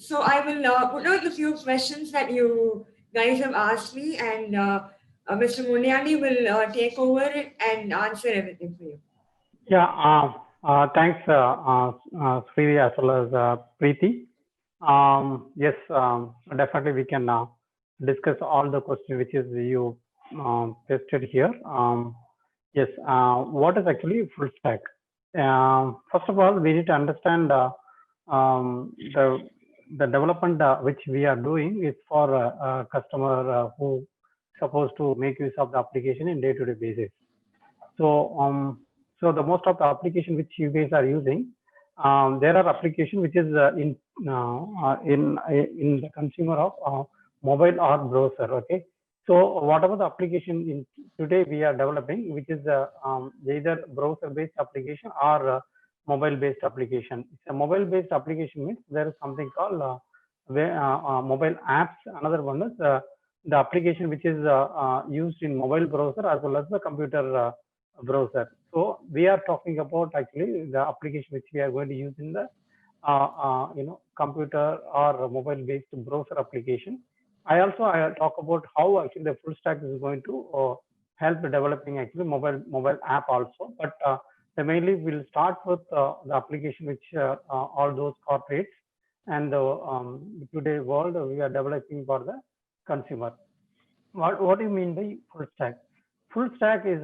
So I will put out a few questions that you guys have asked me, and Mr. Munyani will take over it and answer everything for you. Yeah, thanks, Sri as well as Preeti. Yes, definitely we can discuss all the questions which is you tested here. Yes, what is actually full stack? First of all, we need to understand the development which we are doing is for a customer who supposed to make use of the application in day-to-day basis. So, so the most of the application which you guys are using, there are application which is in the consumer of mobile or browser. Okay, so whatever the application in today we are developing, which is either browser-based application or mobile-based application. It's a mobile-based application means there is something called mobile apps. Another one is the application which is used in mobile browser as well as the computer browser. So we are talking about actually the application which we are going to use in the computer or mobile based browser application. I talk about how actually the full stack is going to help developing actually mobile app also. But mainly we'll start with the application which all those corporates and today world we are developing for the consumer. What do you mean by full stack? Full stack is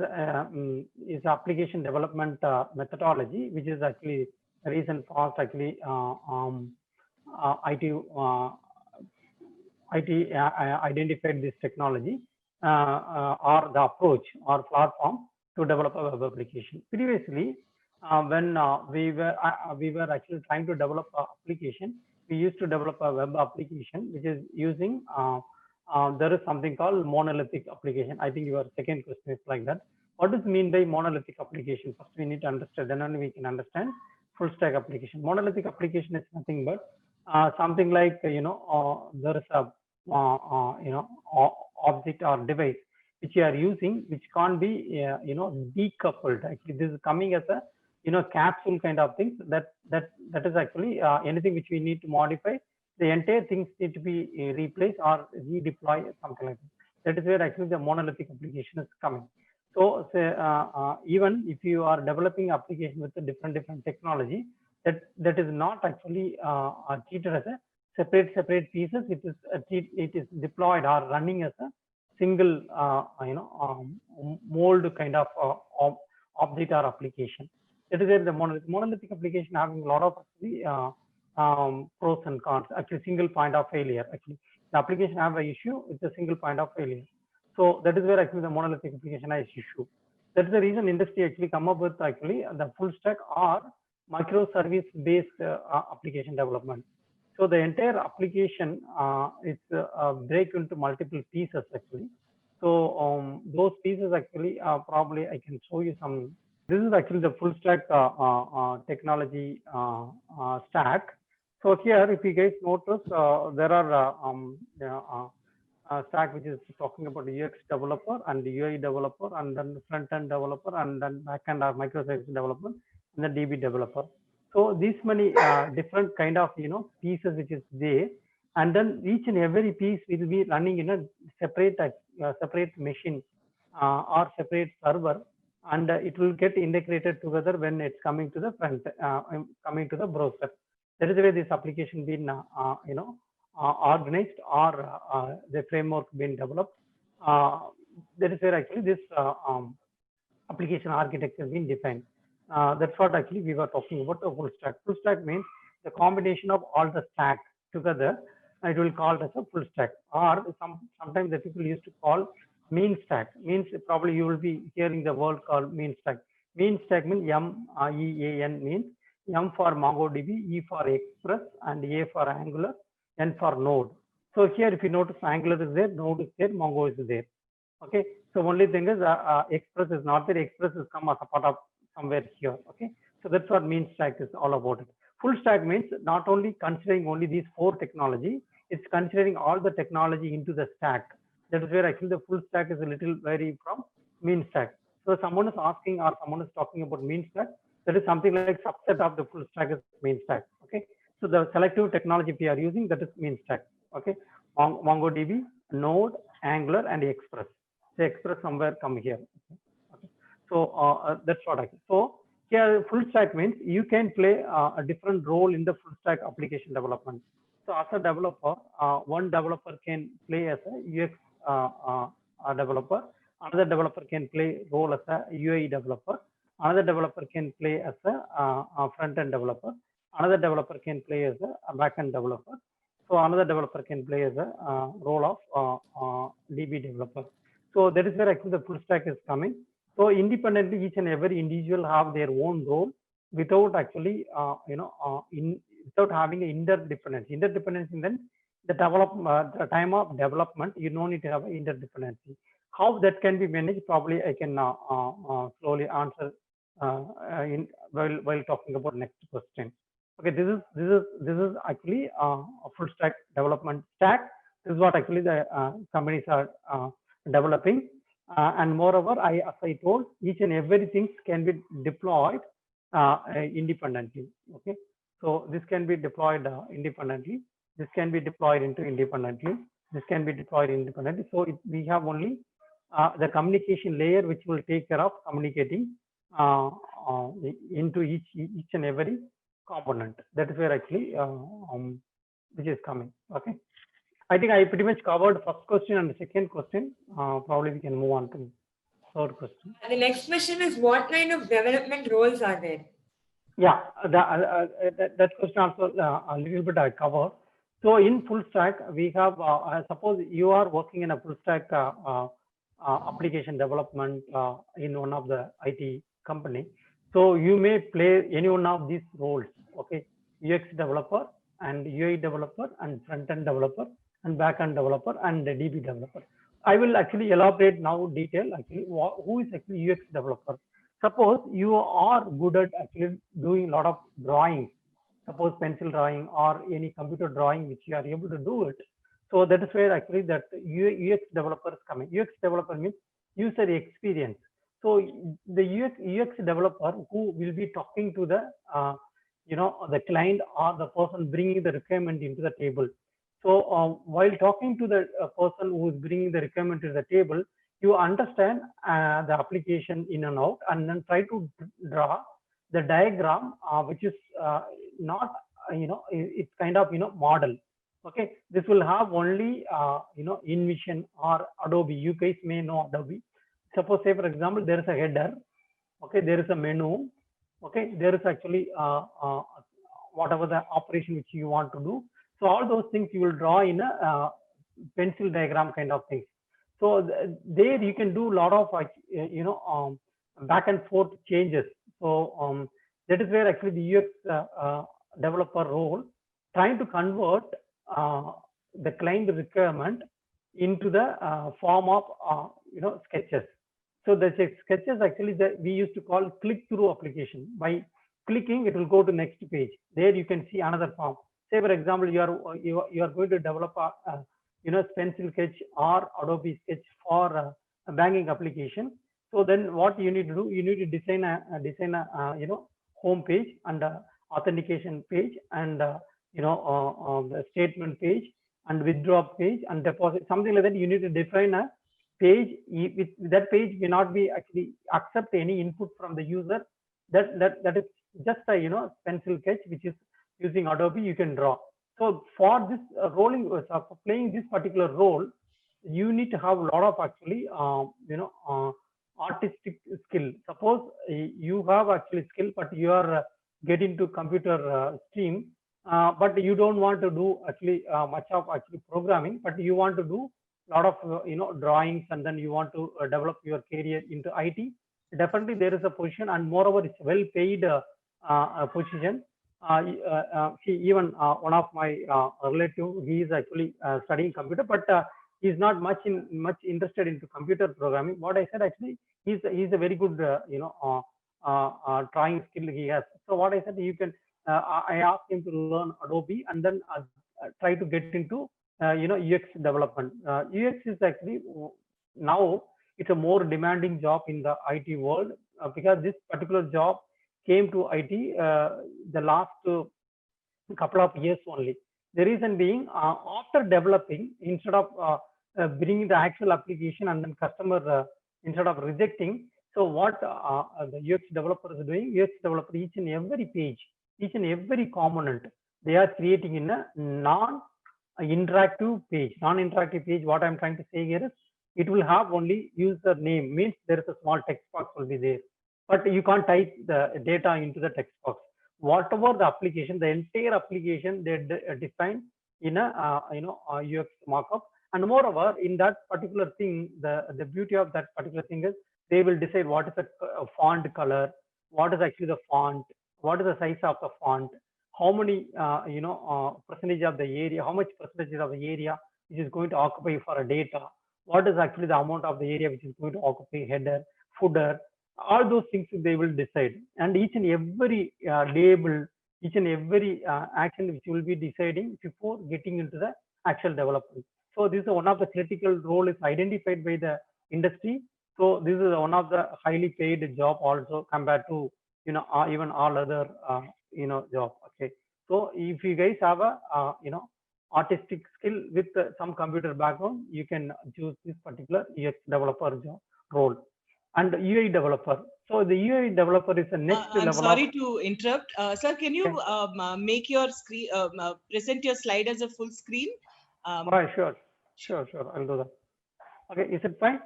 application development methodology, which is actually recent past actually IT identified this technology or the approach or platform to develop a web application. Previously, when we were actually trying to develop an application, we used to develop a web application which is using there is something called monolithic application. I think your second question is like that. What does mean by monolithic application? First, we need to understand. Then only we can understand full stack application. Monolithic application is nothing but something like there is a object or device which you are using, which can't be decoupled. Actually, this is coming as a capsule kind of things. That is actually anything which we need to modify. The entire things need to be replaced or redeploy, something like that. That is where actually the monolithic application is coming. So say, even if you are developing application with a different technology, that is not actually treated as a separate pieces. It is deployed or running as a single mold kind of object or application. That is where the monolithic application having a lot of actually pros and cons. Actually, single point of failure. Actually, the application have an issue. It's a single point of failure. So that is where actually the monolithic application has issue. That's the reason industry actually come up with actually the full stack or microservice based application development. So the entire application is break into multiple pieces actually. So those pieces actually probably I can show you some. This is actually the full stack technology stack. So here, if you guys notice, there are stack which is talking about the UX developer and the UI developer and then the front end developer and then backend or microservice developer and the DB developer. So these many different kind of pieces which is there, and then each and every piece will be running in a separate machine or separate server, and it will get integrated together when it's coming to the front coming to the browser. That is where this application been organized or the framework being developed. That is where actually this application architecture being defined. That's what actually we were talking about the full stack. Full stack means the combination of all the stack together. It will call it as a full stack, or sometimes the people used to call mean stack. Means probably you will be hearing the word called mean stack. Mean stack means MEAN means M for MongoDB, E for Express, and A for Angular, N for Node. So here, if you notice, Angular is there, Node is there, Mongo is there. Okay. So only thing is Express is not there. Express is come as a part of somewhere here. Okay. So that's what mean stack is all about. It. Full stack means not only considering only these 4 technology, it's considering all the technology into the stack. That is where actually the full stack is a little vary from mean stack. So someone is asking or someone is talking about mean stack, that is something like subset of the full stack is mean stack. Okay. So the selective technology we are using, that is mean stack. Okay, MongoDB, Node, Angular, and Express. The Express somewhere come here. Okay. So that's what I. So here full stack means you can play a different role in the full stack application development. So as a developer, one developer can play as a UX developer. Another developer can play role as a UI developer. Another developer can play as a front-end developer. Another developer can play as a back-end developer. So another developer can play as a role of DB developer. So that is where actually the full stack is coming. So independently, each and every individual have their own role without actually, without having an interdependency. Interdependency, then the the time of development, you don't need to have an interdependency. How that can be managed, probably I can slowly answer while talking about next question. Okay, this is actually a full stack development stack. This is what actually the companies are developing. And moreover, as I told, each and everything can be deployed independently. Okay, so this can be deployed independently. This can be deployed into independently. This can be deployed independently. So we have only the communication layer which will take care of communicating into each and every component. That is where actually which is coming. Okay. I think I pretty much covered first question and the second question. Probably we can move on to third question. The next question is, what kind of development roles are there? Yeah, that question also a little bit I covered. So in full stack, we have, suppose you are working in a full stack application development in one of the IT company. So you may play any one of these roles. Okay, UX developer and UI developer and front-end developer and back-end developer and the DB developer. I will actually elaborate now detail actually who is actually UX developer. Suppose you are good at actually doing a lot of drawings, suppose pencil drawing or any computer drawing which you are able to do it. So that is where actually that UX developer is coming. UX developer means user experience. So the UX developer who will be talking to the the client or the person bringing the requirement into the table. So while talking to the person who is bringing the requirement to the table, you understand the application in and out, and then try to draw the diagram, which is not, it's kind of, model. Okay, this will have only, InVision or Adobe. You guys may know Adobe. Suppose, say for example, there is a header. Okay, there is a menu. Okay, there is actually whatever the operation which you want to do. So all those things you will draw in a pencil diagram kind of things. So there you can do a lot of back and forth changes. So that is where actually the UX developer role, trying to convert the client requirement into the form of sketches. So the sketches actually that we used to call click-through application. By clicking, it will go to next page. There you can see another form. Say for example, you are going to develop a Pencil Sketch or Adobe Sketch for a banking application. So then what you need to do, you need to design a home page and authentication page and the statement page and withdraw page and deposit, something like that. You need to define a page. With that page may not be actually accept any input from the user. That is just a Pencil Sketch which is using Adobe. You can draw. So for this playing this particular role, you need to have a lot of actually artistic skill. Suppose you have actually skill, but you are getting to computer stream, but you don't want to do actually much of actually programming, but you want to do a lot of drawings, and then you want to develop your career into IT. Definitely there is a position, and moreover it's well paid position. Even one of my relative, he is actually studying computer, but he's not much interested into computer programming. What I said, actually, he's a very good drawing skill he has. So what I said, you can I asked him to learn Adobe and then try to get into UX development. UX is actually now it's a more demanding job in the IT world because this particular job came to IT the last couple of years only. The reason being, after developing, instead of bringing the actual application and then customer instead of rejecting, so what the UX developer is doing, UX developer each and every page, each and every component, they are creating in a non-interactive page. Non-interactive page, what I'm trying to say here is, it will have only user name, means there is a small text box will be there, but you can't type the data into the text box. Whatever the application, the entire application they define in a UX markup. And moreover, in that particular thing, the beauty of that particular thing is they will decide what is the font color, what is actually the font, what is the size of the font, how many percentage of the area, how much percentage of the area which is going to occupy for a data, what is actually the amount of the area which is going to occupy header, footer, all those things they will decide. And each and every label, each and every action which will be deciding before getting into the actual development. So this is one of the critical role is identified by the industry. So this is one of the highly paid job also compared to even all other job. Okay. So if you guys have a artistic skill with some computer background, you can choose this particular UX developer job role. And UI developer. So the UI developer is the next level. I'm sorry to interrupt. Sir, can you make your screen, present your slide as a full screen? Right, sure. I'll do that. Okay, is it fine?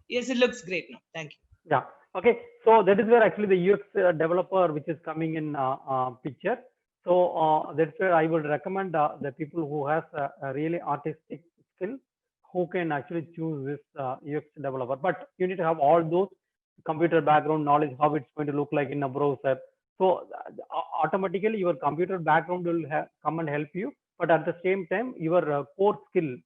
Yes, it looks great now. Thank you. Yeah. Okay. So that is where actually the UX developer, which is coming in picture. So that's where I would recommend the people who has a really artistic skill, who can actually choose this UX developer. But you need to have all those computer background knowledge, how it's going to look like in a browser. So automatically your computer background will come and help you. But at the same time, your core skill,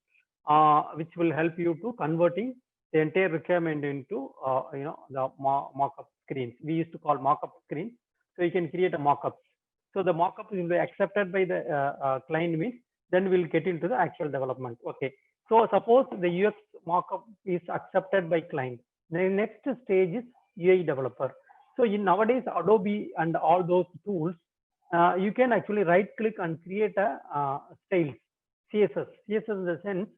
which will help you to converting the entire requirement into the markup screens. We used to call markup screens. So you can create a markup. So the markup will be accepted by the client, means then we'll get into the actual development. Okay. So suppose the UX markup is accepted by client. The next stage is UI developer. So in nowadays Adobe and all those tools, you can actually right click and create a styles, CSS. CSS in the sense,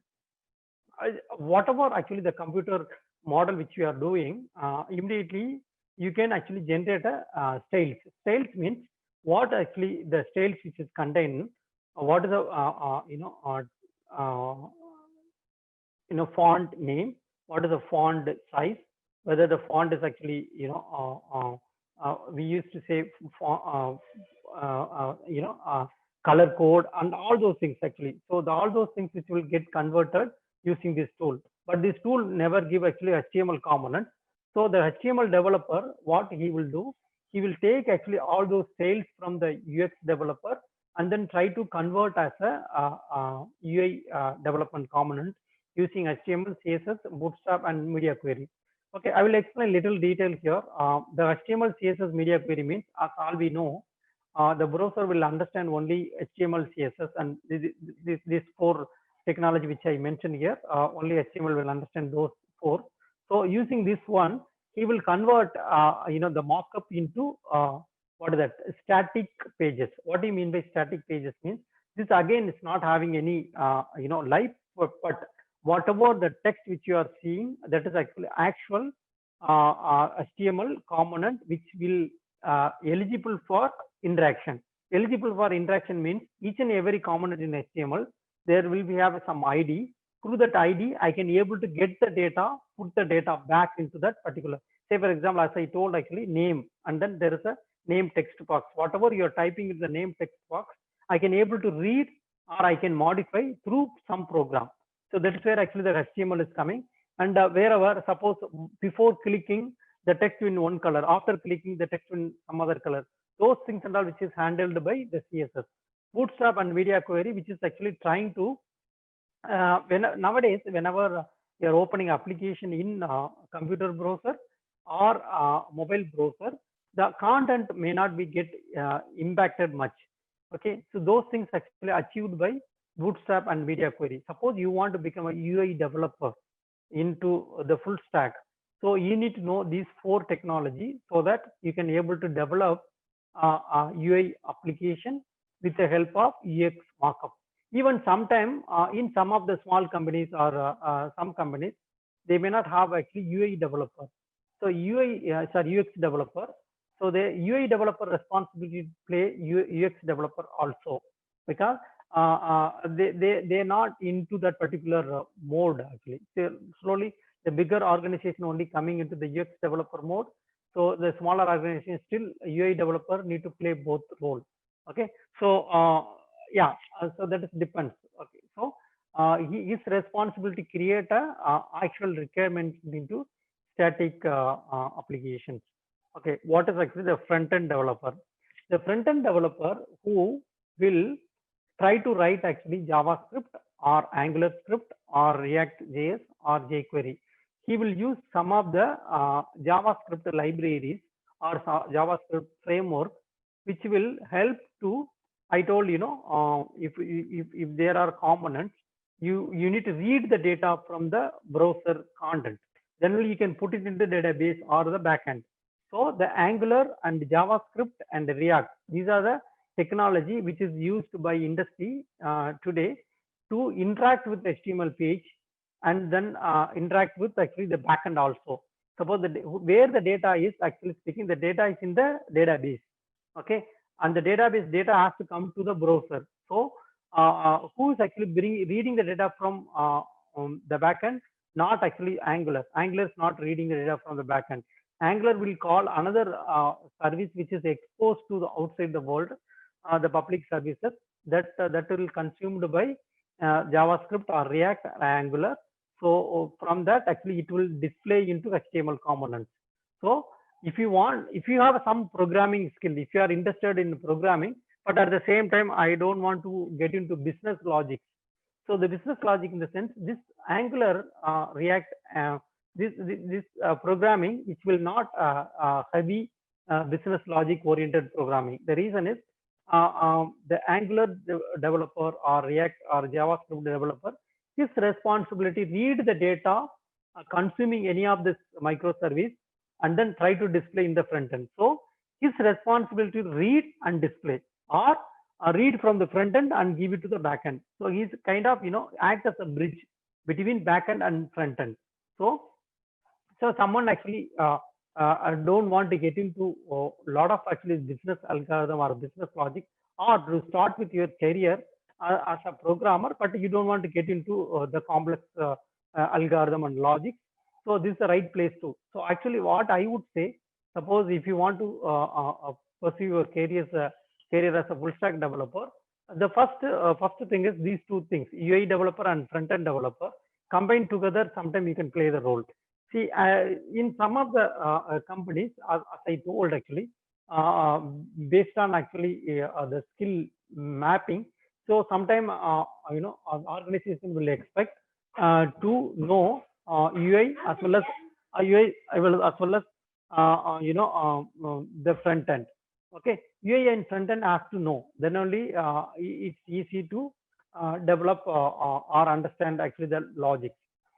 whatever actually the computer model which you are doing, immediately you can actually generate a styles. Styles means what actually the styles which is contained, what is the font name, what is the font size, whether the font is actually we used to say color code and all those things actually. So all those things which will get converted using this tool, but this tool never give actually HTML component. So the HTML developer, what he will do, he will take actually all those styles from the UX developer and then try to convert as a UI development component using HTML, CSS, Bootstrap, and media query. Okay, I will explain little detail here. The HTML, CSS, media query means, as all we know, the browser will understand only HTML, CSS, and these four technology which I mentioned here. Only HTML will understand those four. So using this one, he will convert the markup into what is that, static pages. What do you mean by static pages? Means this again is not having any life, but whatever the text which you are seeing, that is actually actual HTML component which will eligible for interaction. Eligible for interaction means each and every component in HTML, there will be have some ID. Through that ID, I can able to get the data, put the data back into that particular. Say for example, as I told actually name, and then there is a name text box. Whatever you are typing in the name text box, I can able to read or I can modify through some program. So that's where actually the HTML is coming. And wherever, suppose before clicking the text in one color, after clicking the text in some other color, those things and all which is handled by the CSS. Bootstrap and media query, which is actually trying to nowadays, whenever you're opening application in computer browser or mobile browser, the content may not be get impacted much. Okay, so those things actually achieved by Bootstrap and media query. Suppose you want to become a UI developer into the full stack, so you need to know these four technology so that you can able to develop UI application with the help of UX markup. Even sometime in some of the small companies or some companies, they may not have actually UI developer. So UX developer. So the UI developer responsibility to play UX developer also, because they're not into that particular mode actually. So slowly the bigger organization only coming into the UX developer mode. So the smaller organization still UI developer need to play both roles. Okay. So yeah, so that is depends. Okay. So his responsibility create a actual requirement into static applications. Okay, what is actually the front end developer? The front end developer who will try to write actually JavaScript or Angular script or React JS or jQuery. He will use some of the JavaScript libraries or JavaScript framework, which will help to, I told if there are components, you need to read the data from the browser content. Then only you can put it into the database or the backend. So the Angular and JavaScript and React, these are the technology which is used by industry today to interact with the HTML page and then interact with actually the backend also. Suppose where the data is actually speaking, the data is in the database. Okay, and the database data has to come to the browser. So who is actually reading the data from the backend? Not actually Angular. Angular is not reading the data from the backend. Angular will call another service which is exposed to the outside the world, the public services that will consumed by JavaScript or React or Angular. So from that actually it will display into HTML components. So if you have some programming skill, if you are interested in programming, but at the same time I don't want to get into business logic. So the business logic in the sense, this Angular React this programming, which will not heavy business logic oriented programming. The reason is the Angular developer or React or JavaScript developer, his responsibility read the data consuming any of this microservice and then try to display in the front end. So his responsibility to read and display, or read from the front end and give it to the back end. So he's kind of act as a bridge between back end and front end. So someone actually don't want to get into a lot of actually business algorithm or business logic, or to start with your career as a programmer, but you don't want to get into the complex algorithm and logic. So this is the right place to. So actually what I would say, suppose if you want to pursue your career as a full stack developer, the first thing is these two things, UI developer and front end developer combined together, sometimes you can play the role. See, in some of the companies, as I told actually, based on actually the skill mapping, so sometimes organization will expect to know UI as well as the front end. Okay, UI and front end has to know. Then only it's easy to develop or understand actually the logic.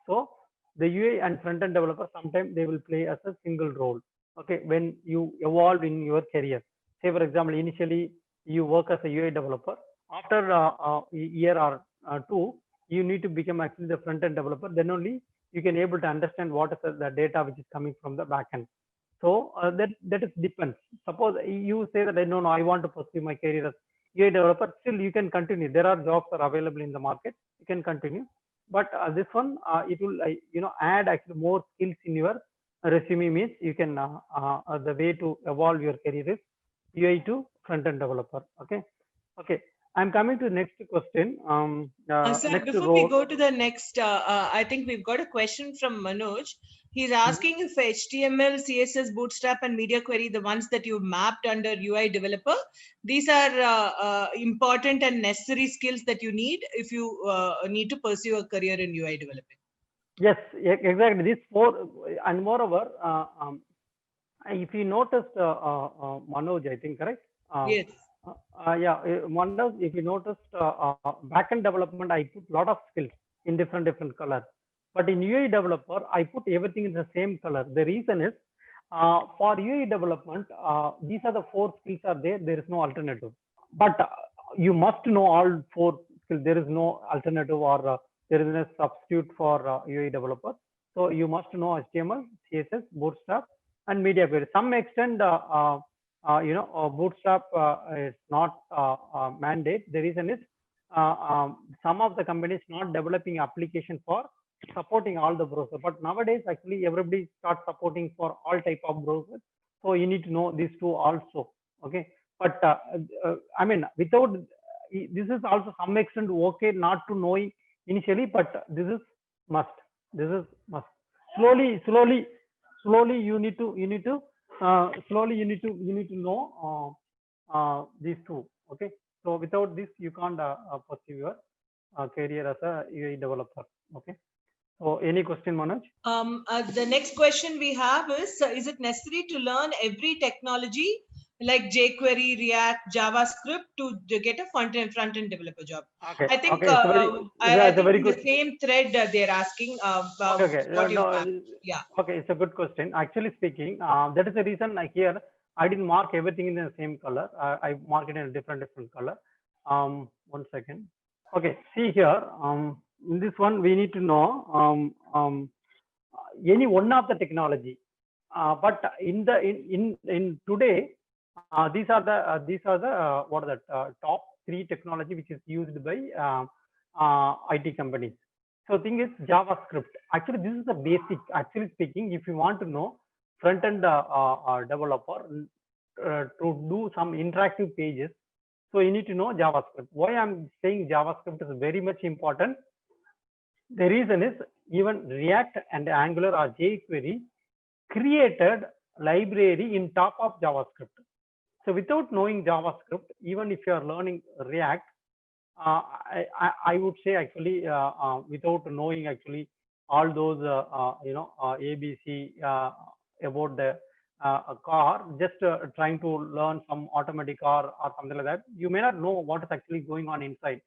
So the UI and front end developer, sometimes they will play as a single role. Okay, when you evolve in your career, say for example, initially you work as a UI developer. After a year or two, you need to become actually the front end developer. Then only you can able to understand what is the data which is coming from the back end. So that is depends. Suppose you say that no, I want to pursue my career as UI developer. Still, you can continue. There are jobs are available in the market. You can continue. But this one, it will add actually more skills in your resume. Means you can the way to evolve your career is UI to front end developer. Okay. I'm coming to the next question. Sir, next before we go to the next, I think we've got a question from Manoj. He's asking if HTML, CSS, Bootstrap, and Media Query, the ones that you mapped under UI developer, these are important and necessary skills that you need if you need to pursue a career in UI development. Yes, exactly. These four, and moreover, if you noticed, Manoj, I think, correct? Yes. Manoj, if you noticed, backend development, I put a lot of skills in different colors. But in UI developer, I put everything in the same color. The reason is, For UAE development, these are the 4 skills are there. There is no alternative. But you must know all 4 skills. There is no alternative or there is no substitute for UAE developer. So you must know HTML, CSS, Bootstrap, and media query. Some extent, Bootstrap is not mandate. The reason is some of the companies not developing application for supporting all the browsers. But nowadays, actually, everybody starts supporting for all type of browsers. So you need to know these 2 also. Okay. But I mean, without this is also some extent okay not to know initially, but this is must. This is must. Slowly you need to know these 2. Okay. So without this, you can't pursue your career as a UAE developer. Okay. So any question, Manoj? The next question we have is it necessary to learn every technology like jQuery, React, JavaScript to get a front-end developer job? Okay. I think okay. I think very in good. the same thread they're asking Okay. what you have. Yeah. Okay, it's a good question. Actually speaking, that is the reason here I didn't mark everything in the same color. I marked it in a different color. 1 second. Okay, see here. In this one, we need to know any one of the technology. But in today, these are the what are the top 3 technology which is used by IT companies. So thing is JavaScript. Actually, this is the basic. Actually speaking, if you want to know front-end developer to do some interactive pages, so you need to know JavaScript. Why I'm saying JavaScript is very much important? The reason is even React and Angular or jQuery created library in top of JavaScript. So without knowing JavaScript, even if you are learning React, I would say actually without knowing actually all those ABC about the car, just trying to learn some automatic car or something like that, you may not know what is actually going on inside.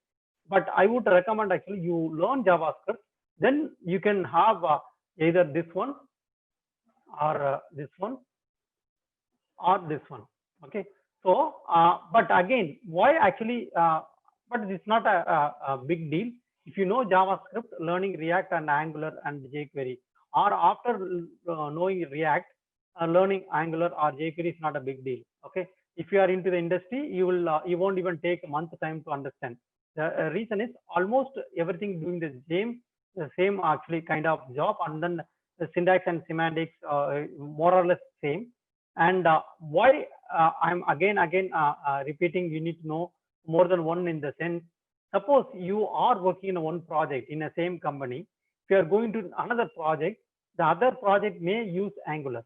But I would recommend actually you learn JavaScript, then you can have either this one or this one or this one. Okay. So, but again, why actually? But it's not a big deal. If you know JavaScript, learning React and Angular and jQuery, or after knowing React, learning Angular or jQuery is not a big deal. Okay. If you are into the industry, you won't even take a month time to understand. The reason is almost everything doing the same actually kind of job, and then the syntax and semantics more or less same. And why I'm again repeating, you need to know more than one in the sense. Suppose you are working in one project in the same company. If you are going to another project, the other project may use Angular.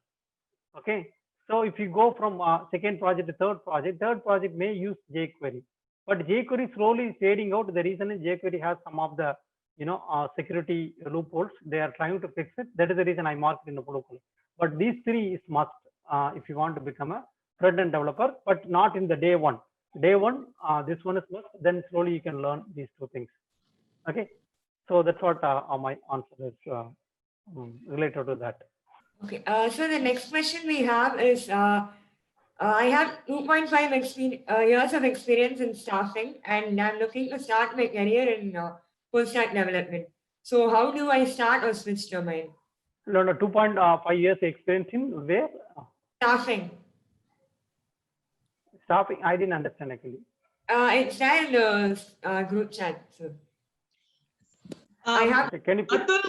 Okay. So if you go from second project to third project may use jQuery. But jQuery slowly fading out. The reason is jQuery has some of the security loopholes. They are trying to fix it. That is the reason I marked in the blue color. But these 3 is must if you want to become a front-end developer, but not in the day one. Day one, this one is must. Then slowly you can learn these 2 things. Okay. So that's what my answer is related to that. Okay. So the next question we have is. I have 2.5 years of experience in staffing, and I'm looking to start my career in full stack development. So how do I start or switch domain? No, 2.5 years experience in where? Staffing. Staffing, I didn't understand actually. It's there in the group chat. So. Atul,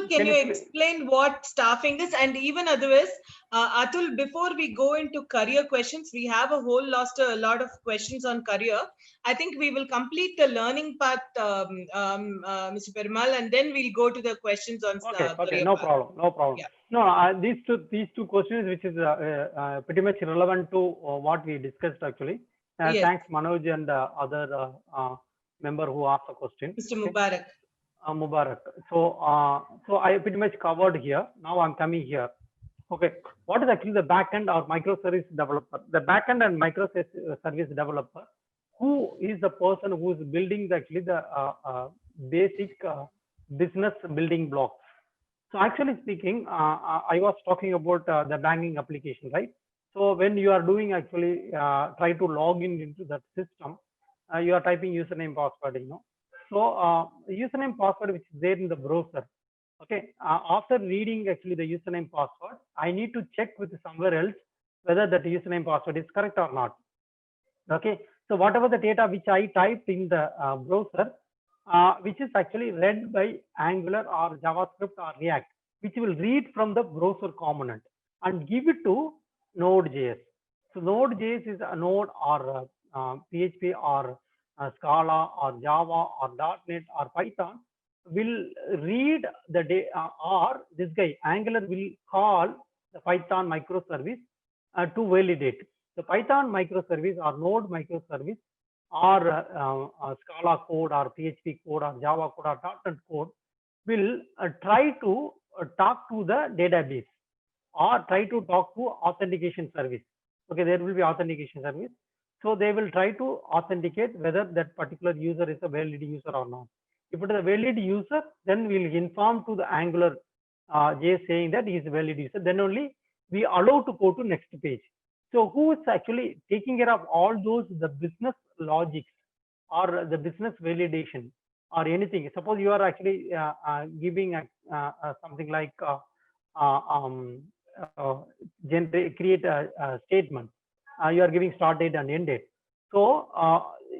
can you explain what staffing is? And even otherwise, Atul, before we go into career questions, we have a lot of questions on career. I think we will complete the learning part, Mr. Perumal, and then we'll go to the questions on career. Okay, no problem. Yeah. No, these two questions, which is pretty much relevant to what we discussed actually. Yes. Thanks, Manoj and other member who asked the question. Mr. Mubarak. Mubarak. So I pretty much covered here. Now I'm coming here. Okay. What is actually the backend or microservice developer? The backend and microservice developer, who is the person who is building actually the basic business building blocks. So actually speaking, I was talking about the banking application, right? So when you are doing actually try to log in into that system, you are typing username password, you know. So username password which is there in the browser. Okay, after reading actually the username password, I need to check with somewhere else whether that username password is correct or not. Okay, so whatever the data which I typed in the browser, which is actually read by Angular or JavaScript or React, which will read from the browser component and give it to Node.js. So Node.js is a Node or PHP or Scala or Java or .NET or Python will read the data, or this guy Angular will call the Python microservice to validate. The Python microservice or Node microservice or Scala code or PHP code or Java code or .NET code will try to talk to the database or try to talk to authentication service. Okay, there will be authentication service. So they will try to authenticate whether that particular user is a valid user or not. If it is a valid user, then we'll inform to the Angular JS saying that he is a valid user. Then only we allow to go to next page. So who is actually taking care of all those, the business logics or the business validation or anything? Suppose you are actually giving something like create a statement. You are giving start date and end date. So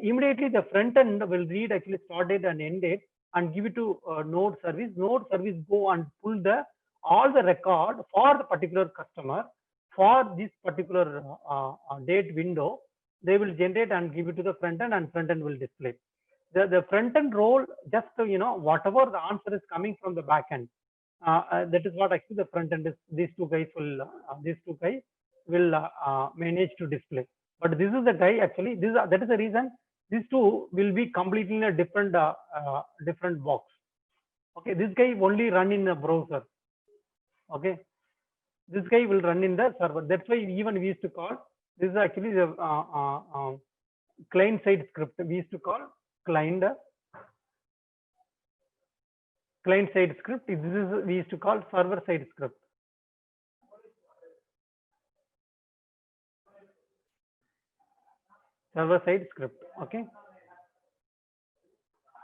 immediately the front end will read actually start date and end date and give it to Node service. Node service go and pull the all the record for the particular customer for this particular date window. They will generate and give it to the front end, and front end will display. The front end role, just to, you know, whatever the answer is coming from the back end, that is what actually the front end is. These two guys will manage to display. But this is the guy actually. That is the reason these two will be completely in a different different box. Okay, this guy only run in a browser. Okay, this guy will run in the server. That's why even we used to call this is actually the client side script. We used to call client side script. This is we used to call server side script. Server side script. Okay.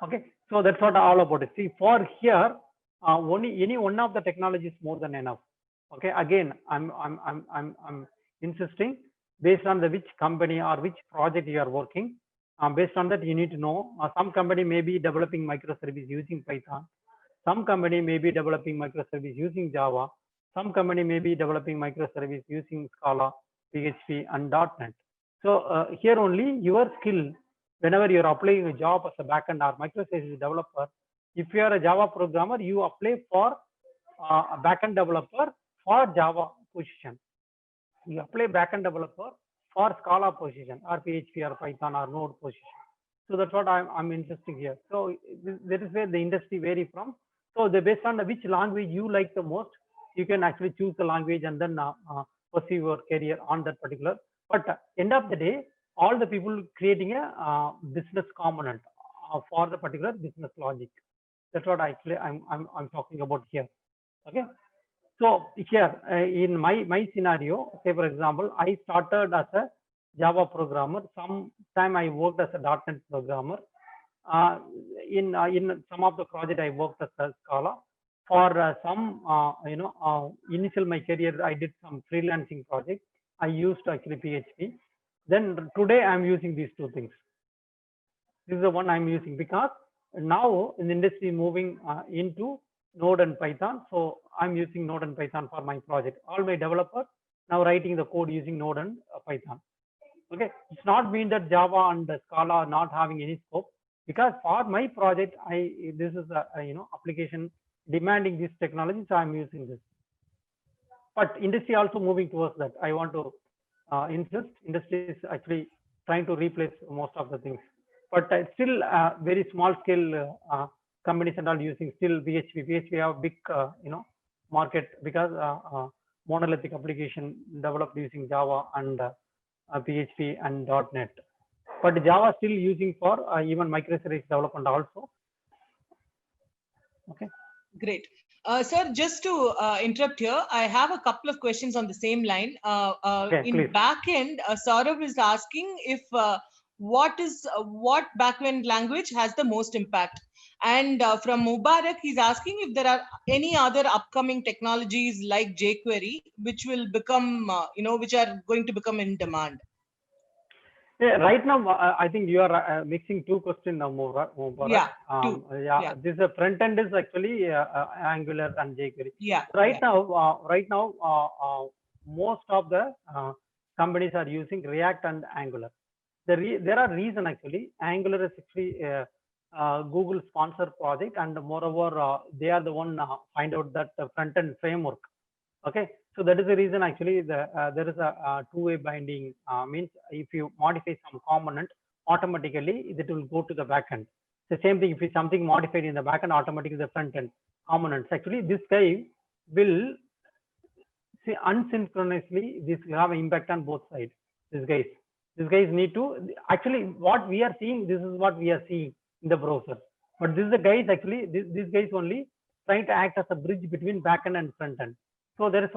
Okay. So that's what all about it. See, for here, only any one of the technology is more than enough. Okay. Again, I'm insisting based on the which company or which project you are working. Based on that, you need to know some company may be developing microservice using Python. Some company may be developing microservice using Java. Some company may be developing microservice using Scala, PHP, and .NET. So here only your skill, whenever you're applying a job as a backend or microservice developer, if you are a Java programmer, you apply for a backend developer for Java position. You apply backend developer for Scala position or PHP or Python or Node position. So that's what I'm interested here. So that is where the industry vary from. So based on which language you like the most, you can actually choose the language and then pursue your career on that particular. But end of the day, all the people creating a business component for the particular business logic. That's what actually I'm talking about here. Okay. So here in my scenario, say for example, I started as a Java programmer. Sometime I worked as a .NET programmer. In some of the project I worked as a Scala. For some initial my career I did some freelancing project. I used actually PHP. Then today I'm using these two things. This is the one I'm using because now in the industry moving into Node and Python. So I'm using Node and Python for my project. All my developers now writing the code using Node and Python. Okay, it's not mean that Java and Scala are not having any scope, because for my project, this is a application demanding this technology, so I'm using this. But industry also moving towards that. I want to insist. Industry is actually trying to replace most of the things, but still very small scale companies and all using still PHP. PHP have big market because monolithic application developed using Java and PHP and .NET. But Java still using for even microservice development also. Okay. Great. Sir, just to interrupt here, I have a couple of questions on the same line. Okay, In please. backend, Saurabh is asking if what backend language has the most impact, and from Mubarak, he's asking if there are any other upcoming technologies like jQuery which will become, which are going to become in demand. Yeah, right now, I think you are mixing two questions now, Mubarak. Yeah, two. Yeah, Yeah. this front end is actually Angular and jQuery. Yeah. Right now, most of the companies are using React and Angular. There are reasons actually. Angular is actually Google sponsor project, and moreover, they are the one find out that the front end framework. Okay, so that is the reason actually there is a two-way binding, means if you modify some component, automatically it will go to the backend. The same thing, if it's something modified in the backend, automatically the front end components. Actually, this guy will see unsynchronously, this will have impact on both sides. These guys need to actually, what we are seeing, this is what we are seeing in the browser. But this is the guys actually, these guys only trying to act as a bridge between backend and front end. So there is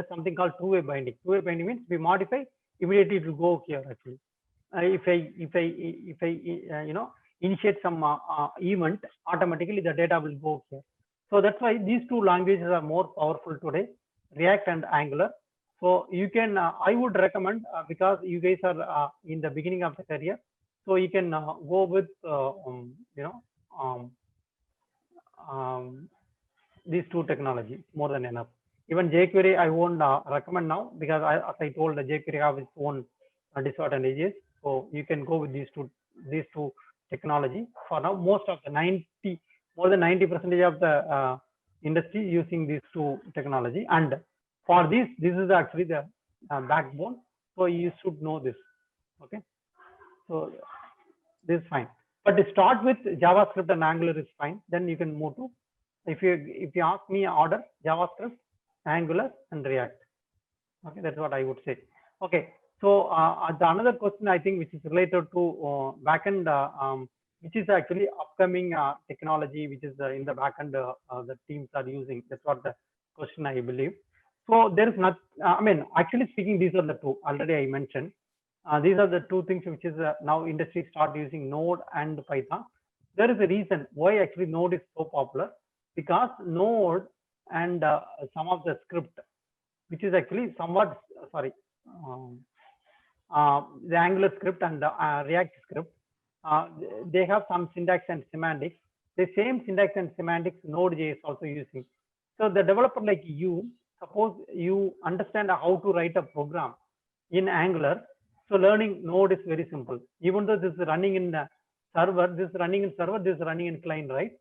something called two-way binding. Two-way binding means we modify, immediately it will go here actually. If I initiate some event, automatically the data will go here. So that's why these two languages are more powerful today, React and Angular. So you can, I would recommend, because you guys are in the beginning of the career, so you can go with these two technologies more than enough. Even jQuery, I won't recommend now, because as I told, the jQuery have its own disadvantages. So you can go with these two technology for now. Most of the more than 90% of the industry using these two technology, and for this is actually the backbone. So you should know this. Okay, so this is fine. But to start with JavaScript and Angular is fine. Then you can move to, if you ask me order, JavaScript, Angular, and React. Okay, that's what I would say. Okay, so the another question I think which is related to backend, which is actually upcoming technology, which is in the backend the teams are using. That's what the question I believe. So there is not. I mean, actually speaking, these are the two already I mentioned. These are the two things which is now industry start using Node and Python. There is a reason why actually Node is so popular, because Node and some of the script, which is actually somewhat the Angular script and the React script, they have some syntax and semantics. The same syntax and semantics Node.js also using. So the developer like you, suppose you understand how to write a program in Angular, so learning Node is very simple. Even though this is running in the server, this is running in server, this is running in client, right?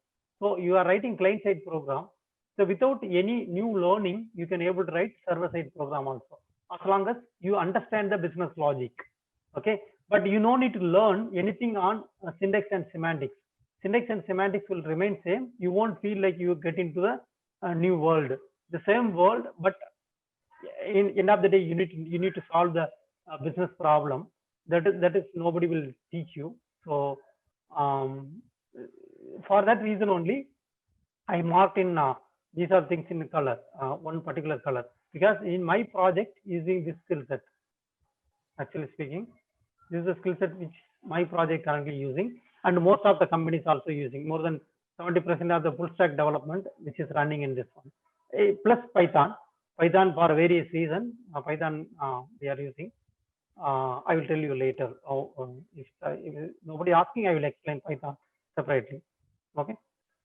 So you are writing client-side program. So without any new learning, you can able to write server-side program also, as long as you understand the business logic. Okay, but you no need to learn anything on syntax and semantics. Syntax and semantics will remain same. You won't feel like you get into the new world, the same world, but in end of the day, you need to solve the business problem. That is nobody will teach you. So for that reason only, I marked in these are things in color, one particular color, because in my project using this skill set. Actually speaking, this is a skill set which my project currently using, and most of the companies also using. More than 70% of the full stack development which is running in this one. Plus Python for various reasons. Python they are using. I will tell you later. If nobody asking, I will explain Python separately. Okay,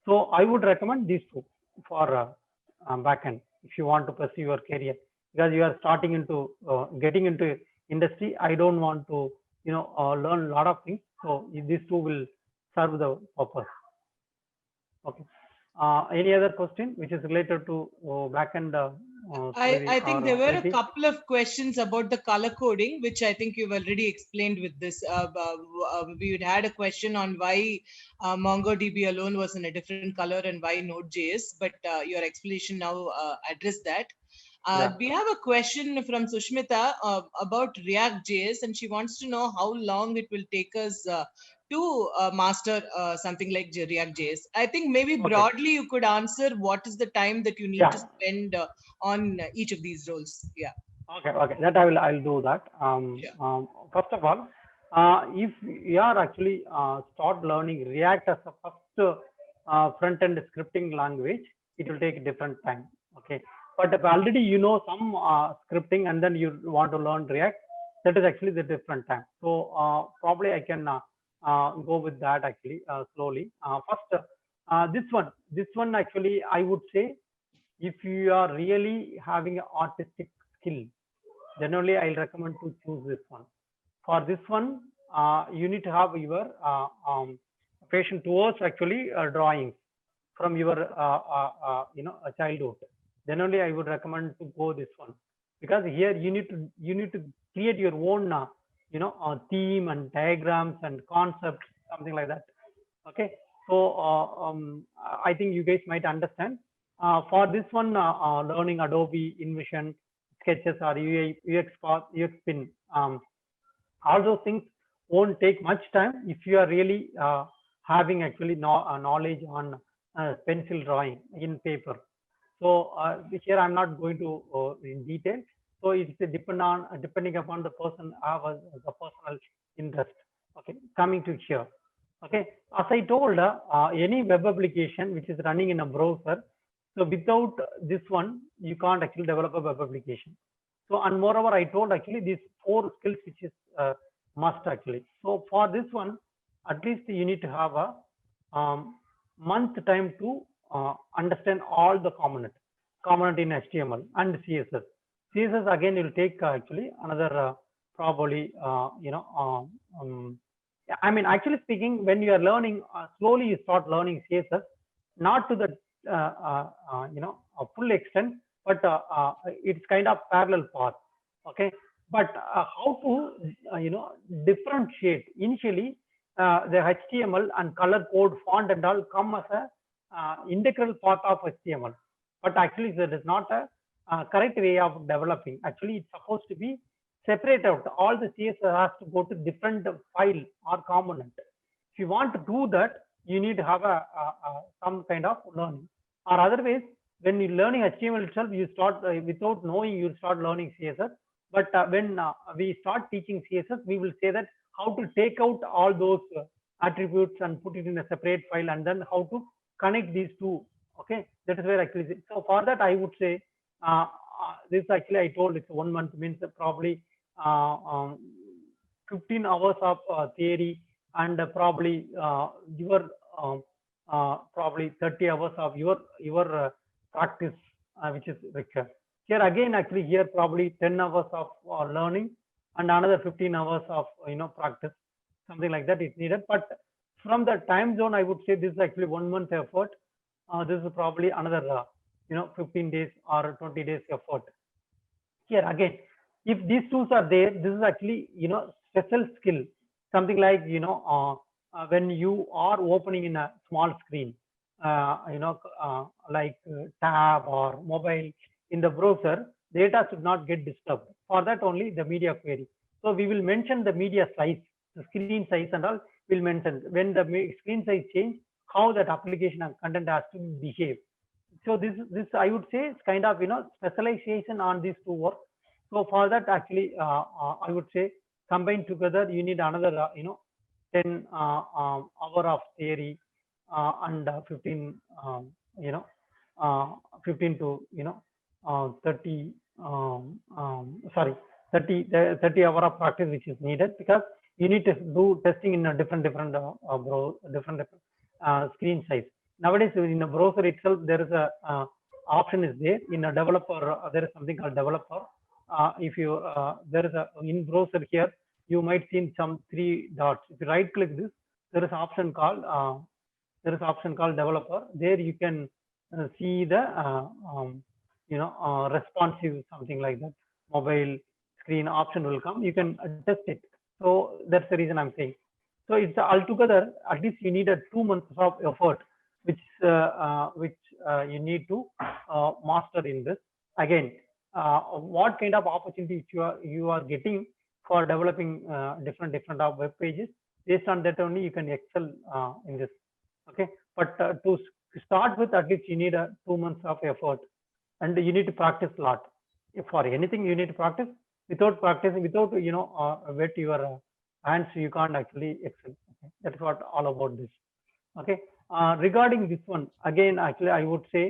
so I would recommend these two for backend if you want to pursue your career, because you are starting into getting into industry. I don't want to learn a lot of things, so these two will serve the purpose. Okay, any other question which is related to backend? I think there were a couple of questions about the color coding, which I think you've already explained with this. We had a question on why MongoDB alone was in a different color and why Node.js, but your explanation now addressed that. We have a question from Sushmita about React.js, and she wants to know how long it will take us to master something like React.js? I think maybe Okay. broadly you could answer what is the time that you need Yeah. to spend on each of these roles. Yeah. Okay, that I'll do that. Sure. First of all, if you are actually start learning React as a first front-end scripting language, it will take different time. Okay, but if already you know some scripting and then you want to learn React, that is actually the different time. So probably I can go with that actually slowly. First, this one actually I would say, if you are really having an artistic skill, generally I'll recommend to choose this one. For this one, you need to have your passion towards actually drawing from your childhood. Generally, I would recommend to go this one, because here you need to create your own theme and diagrams and concepts, something like that. Okay, so I think you guys might understand. For this one, learning Adobe InVision, Sketches, or UX Pin, all those things won't take much time if you are really having actually knowledge on pencil drawing in paper. So here I'm not going to in detail. So it's depending upon the person, the personal interest. Okay, coming to here. Okay, as I told, any web application which is running in a browser, so without this one, you can't actually develop a web application. So, and moreover, I told actually these 4 skills which is must actually. So for this one, at least you need to have a month time to understand all the component in HTML and CSS. CSS again will take actually another probably I mean, actually speaking, when you are learning slowly, you start learning CSS, not to the a full extent, but it's kind of parallel path. Okay, but how to differentiate initially the HTML and color code, font and all come as a integral part of HTML, but actually that is not a correct way of developing. Actually, it's supposed to be separate out. All the CSS has to go to different file or component. If you want to do that, you need to have some kind of learning, or otherwise when you learning HTML itself, you start without knowing, you start learning CSS. But when we start teaching CSS, we will say that how to take out all those attributes and put it in a separate file, and then how to connect these two. Okay, that is where actually. So for that, I would say this actually I told it's 1 month, means probably 15 hours of theory, and probably your probably 30 hours of your practice which is required. Here again, actually here probably 10 hours of learning and another 15 hours of practice, something like that is needed. But from the time zone, I would say this is actually 1 month effort. This is probably another 15 days or 20 days effort. Here again, if these tools are there, this is actually special skill, something like when you are opening in a small screen, like tab or mobile in the browser, data should not get disturbed. For that only the media query. So we will mention the media size, the screen size and all will mention when the screen size change, how that application and content has to behave. So this I would say is kind of specialization on these two work. So for that actually I would say combined together you need another 10 hour of theory and 15 15 to 30 30 hour of practice which is needed, because you need to do testing in a different screen size. Nowadays in a browser itself there is a option is there. In a developer there is something called developer. If you there is a in browser here, you might see some 3 dots. If you right click this, there is option called developer. There you can see the responsive, something like that, mobile screen option will come. You can adjust it. So that's the reason I'm saying. So it's altogether at least you need a 2 months of effort, which you need to master in this. Again, what kind of opportunities you are getting for developing different web pages Based on that only you can excel in this. Okay, but to start with, at least you need 2 months of effort, and you need to practice a lot. If for anything you need to practice. Without practicing, without wet your hands, you can't actually excel. Okay? That's what all about this. Okay, regarding this one again, actually I would say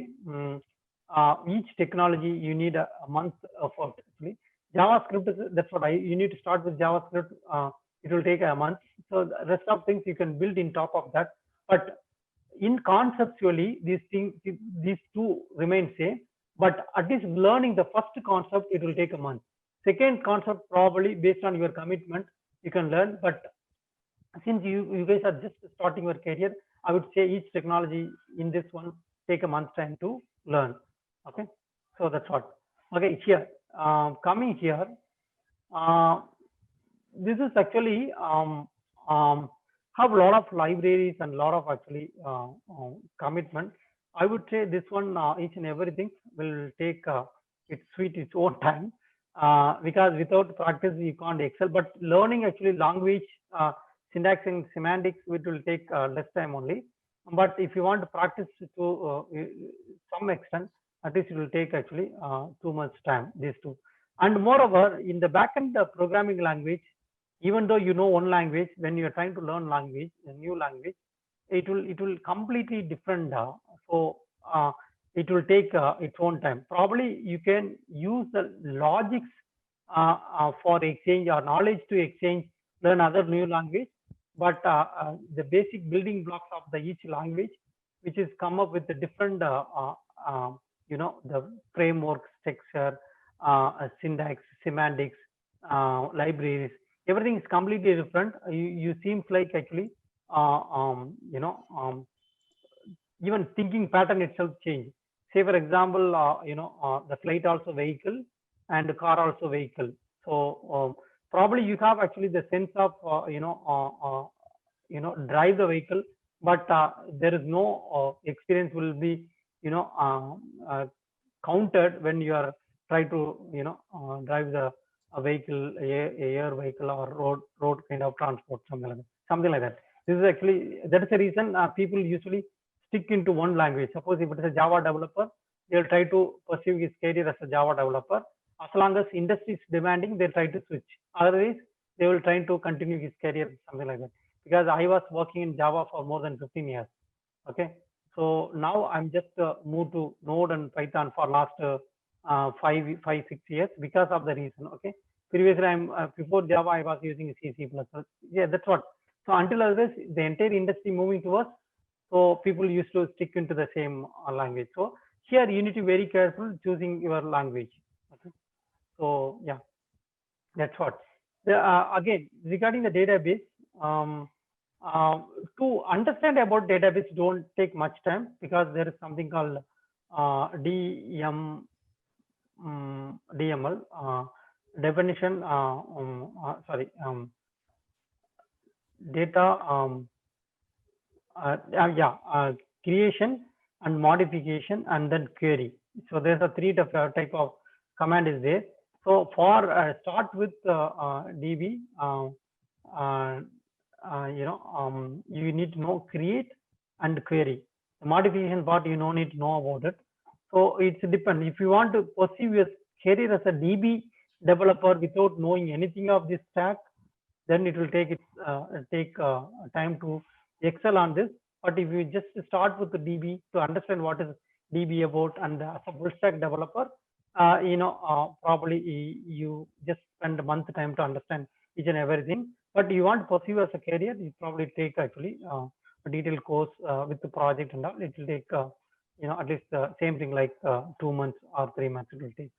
each technology you need a month effort. Actually, JavaScript that's what you need to start with JavaScript. It will take a month. So the rest of things you can build in top of that. But in conceptually, these two remain same. But at least learning the first concept, it will take a month. Second concept, probably based on your commitment, you can learn. But since you guys are just starting your career, I would say each technology in this one take a month's time to learn. Okay, so that's what. Okay, here coming here, this is actually have a lot of libraries and a lot of actually commitment. I would say this one each and everything will take its own time because without practice you can't excel. But learning actually language, syntax and semantics, it will take less time only. But if you want to practice to some extent, at least it will take actually 2 months time, these two. And moreover, in the backend programming language, even though you know one language, when you are trying to learn language, a new language, it will completely different. So it will take its own time. Probably you can use the logics for exchange or knowledge to exchange, learn other new language. But the basic building blocks of the each language, which is come up with the different, the framework, structure, syntax, semantics, libraries, everything is completely different. You seems like actually, even thinking pattern itself change. Say for example, the flight also vehicle and the car also vehicle. So probably you have actually the sense of drive the vehicle, but there is no experience will be counted when you are trying to drive the vehicle, air vehicle or road kind of transport, something like that. This is actually, that is the reason people usually stick into one language. Suppose if it is a Java developer, they'll try to pursue his career as a Java developer. As long as industry is demanding, they try to switch. Otherwise, they will try to continue his career, something like that. Because I was working in Java for more than 15 years. Okay, so now I'm just moved to Node and Python for last 5-6 years because of the reason. Okay, previously before Java I was using C++. Yeah, that's what. So until always the entire industry moving towards, so people used to stick into the same language. So here you need to be very careful choosing your language. Okay, so yeah, that's what. Again, regarding the database, to understand about database don't take much time because there is something called DML definition. Data creation and modification and then query. So there's a three type of command is there. So for start with DB, you need to know create and query. The modification part you don't need to know about it. So it's depend. If you want to pursue your career as a DB developer without knowing anything of this stack, then it will take time to excel on this. But if you just start with the DB to understand what is DB about, and as a full stack developer, probably you just spend a month time to understand each and everything. But you want to pursue as a career, you probably take actually a detailed course with the project and all. It will take at least the same thing like 2 months or 3 months it will take.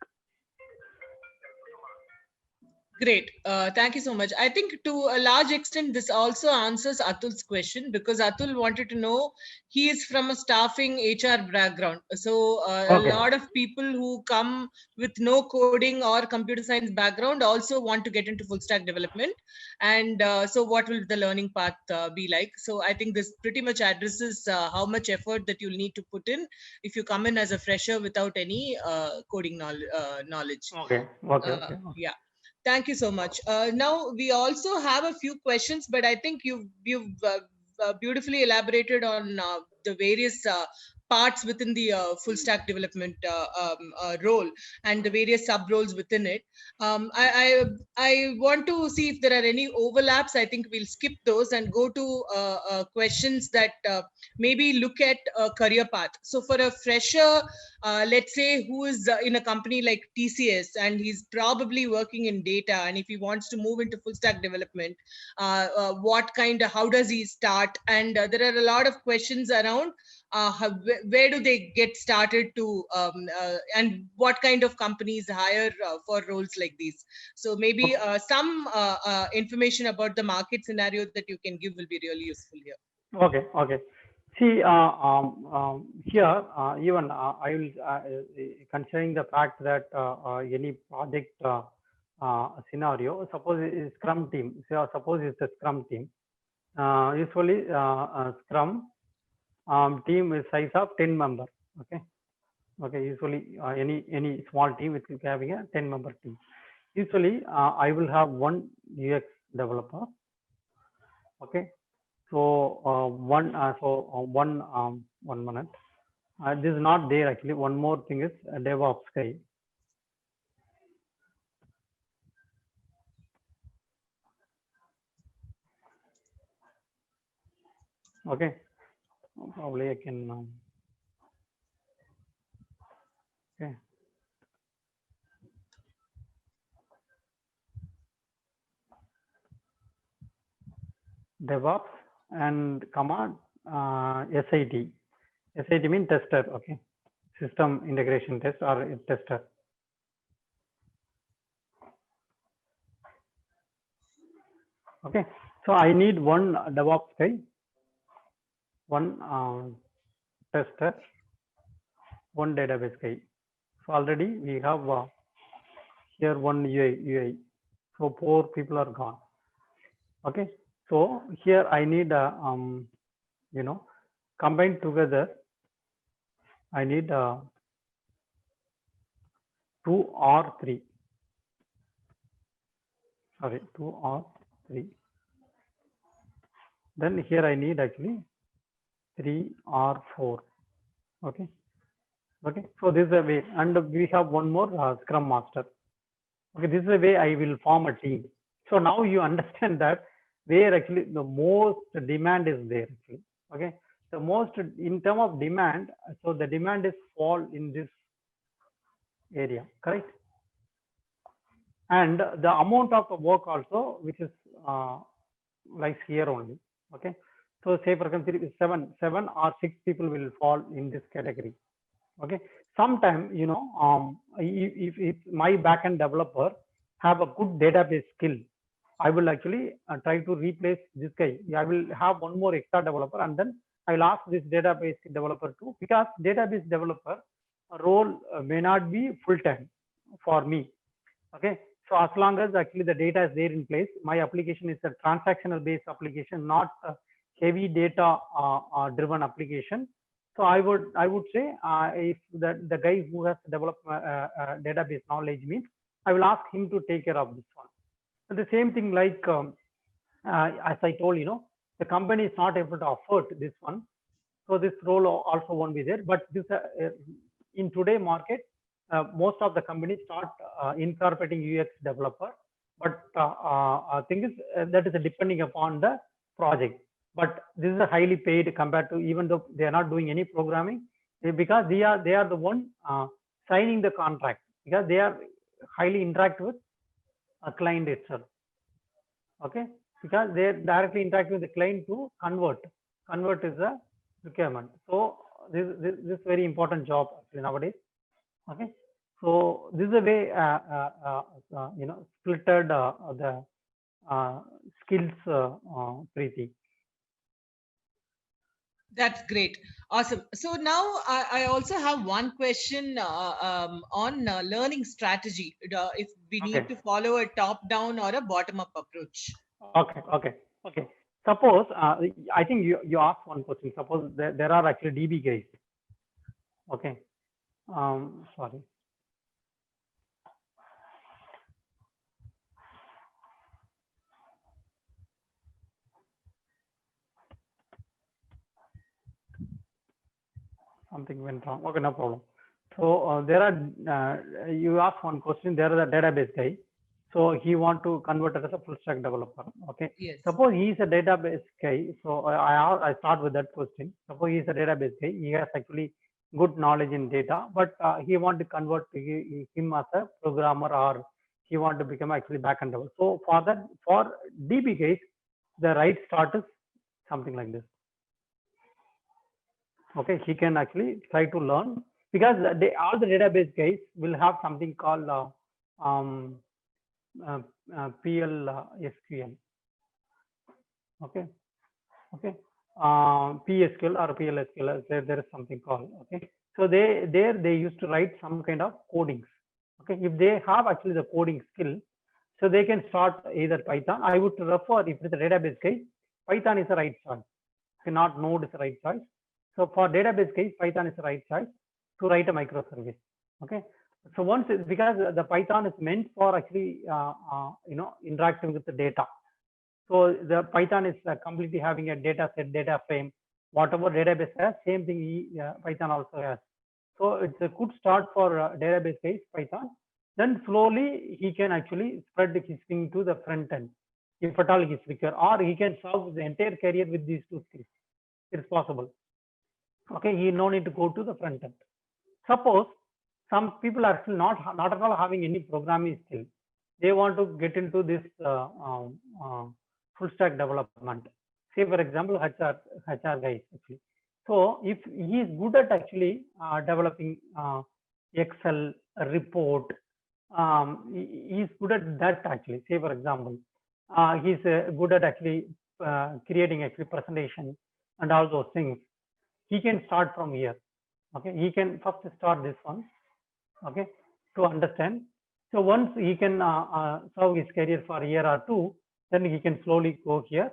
Great. Thank you so much. I think to a large extent, this also answers Atul's question, because Atul wanted to know, he is from a staffing HR background. So a lot of people who come with no coding or computer science background also want to get into full stack development. And so what will the learning path be like? So I think this pretty much addresses how much effort that you'll need to put in if you come in as a fresher without any coding knowledge. Okay. Yeah. Thank you so much. Now we also have a few questions, but I think you've beautifully elaborated on the various parts within the full stack development role and the various sub roles within it. I want to see if there are any overlaps. I think we'll skip those and go to questions that maybe look at a career path. So for a fresher, let's say, who is in a company like TCS and he's probably working in data, and if he wants to move into full stack development, how does he start? And there are a lot of questions around where do they get started to, and what kind of companies hire for roles like these. So maybe some information about the market scenario that you can give will be really useful here. Okay, okay. See, here, even I will, considering the fact that any project scenario, suppose it is Scrum team, so suppose it's a Scrum team. Usually, Scrum team is size of 10 members. Okay, okay. Usually, any small team it will be having a 10-member team. Usually, I will have one UX developer. Okay. So one minute. This is not there actually. One more thing is DevOps guy. Okay, probably I can. Okay. DevOps and command SIT. SIT means tester. Okay, system integration test or tester. Okay, so I need one DevOps guy, one tester, one database guy. So already we have here one UI. So 4 people are gone. Okay, so here I need combined together. I need 2 or 3. Sorry, 2 or 3. Then here I need actually 3 or 4. Okay. Okay. So this is the way, and we have one more Scrum Master. Okay, this is the way I will form a team. So now you understand that where actually the most demand is there. Actually. Okay. The most in terms of demand, so the demand is fall in this area, correct? And the amount of work also, which is like here only. Okay. So say for example, 7 or 6 people will fall in this category. Okay. Sometimes, if my backend developer have a good database skill, I will actually try to replace this guy. I will have one more extra developer, and then I will ask this database developer too, because database developer role may not be full time for me. Okay. So as long as actually the data is there in place, my application is a transactional based application, not a heavy data driven application. So I would say if the guy who has developed database knowledge means, I will ask him to take care of this one. And the same thing like as I told, the company is not able to afford this one, so this role also won't be there. But this in today market, most of the companies start incorporating UX developer, but thing is that is depending upon the project. But this is a highly paid compared to, even though they are not doing any programming, because they are the one signing the contract, because they are highly interact with a client itself. Okay, because they directly interact with the client to convert is a requirement. So this is very important job actually nowadays. Okay, so this is a way splitted the skills, Preeti. That's great. Awesome. So now I also have one question on learning strategy. If we need to follow a top-down or a bottom-up approach. Okay. Suppose I think you asked one question. Suppose there are actually DB guys. Okay. Sorry. something went wrong. Okay, no problem. So there are, you asked one question, there is a database guy. So he want to convert as a full stack developer. Okay. Yes. Suppose he is a database guy. So I start with that question. Suppose he is a database guy. He has actually good knowledge in data, but he want to convert him as a programmer, or he want to become actually backend developer. So for that, for DB guys, the right start is something like this. Okay, he can actually try to learn, because all the database guys will have something called PL/SQL. Okay, PSQL or PL/SQL. There is something called. Okay, so they used to write some kind of codings. Okay, if they have actually the coding skill, so they can start either Python. I would refer, if it's a database guy, Python is the right choice. Okay, not Node is the right choice. So for database case, Python is the right choice to write a microservice. Okay. So once, because the Python is meant for actually, interacting with the data. So the Python is completely having a data set, data frame, whatever database has, same thing Python also has. So it's a good start for database case, Python. Then slowly he can actually spread his thing to the front end, if at all he is required, or he can solve the entire career with these two skills. It's possible. Okay, he no need to go to the front end. Suppose some people are still not at all having any programming skill. They want to get into this full stack development. Say for example, HR guys actually. So if he is good at actually developing Excel report, he is good at that actually. Say for example, he's good at actually creating actually presentation and all those things. He can start from here. Okay, he can first start this one. Okay, to understand. So once he can serve his career for a year or two, then he can slowly go here,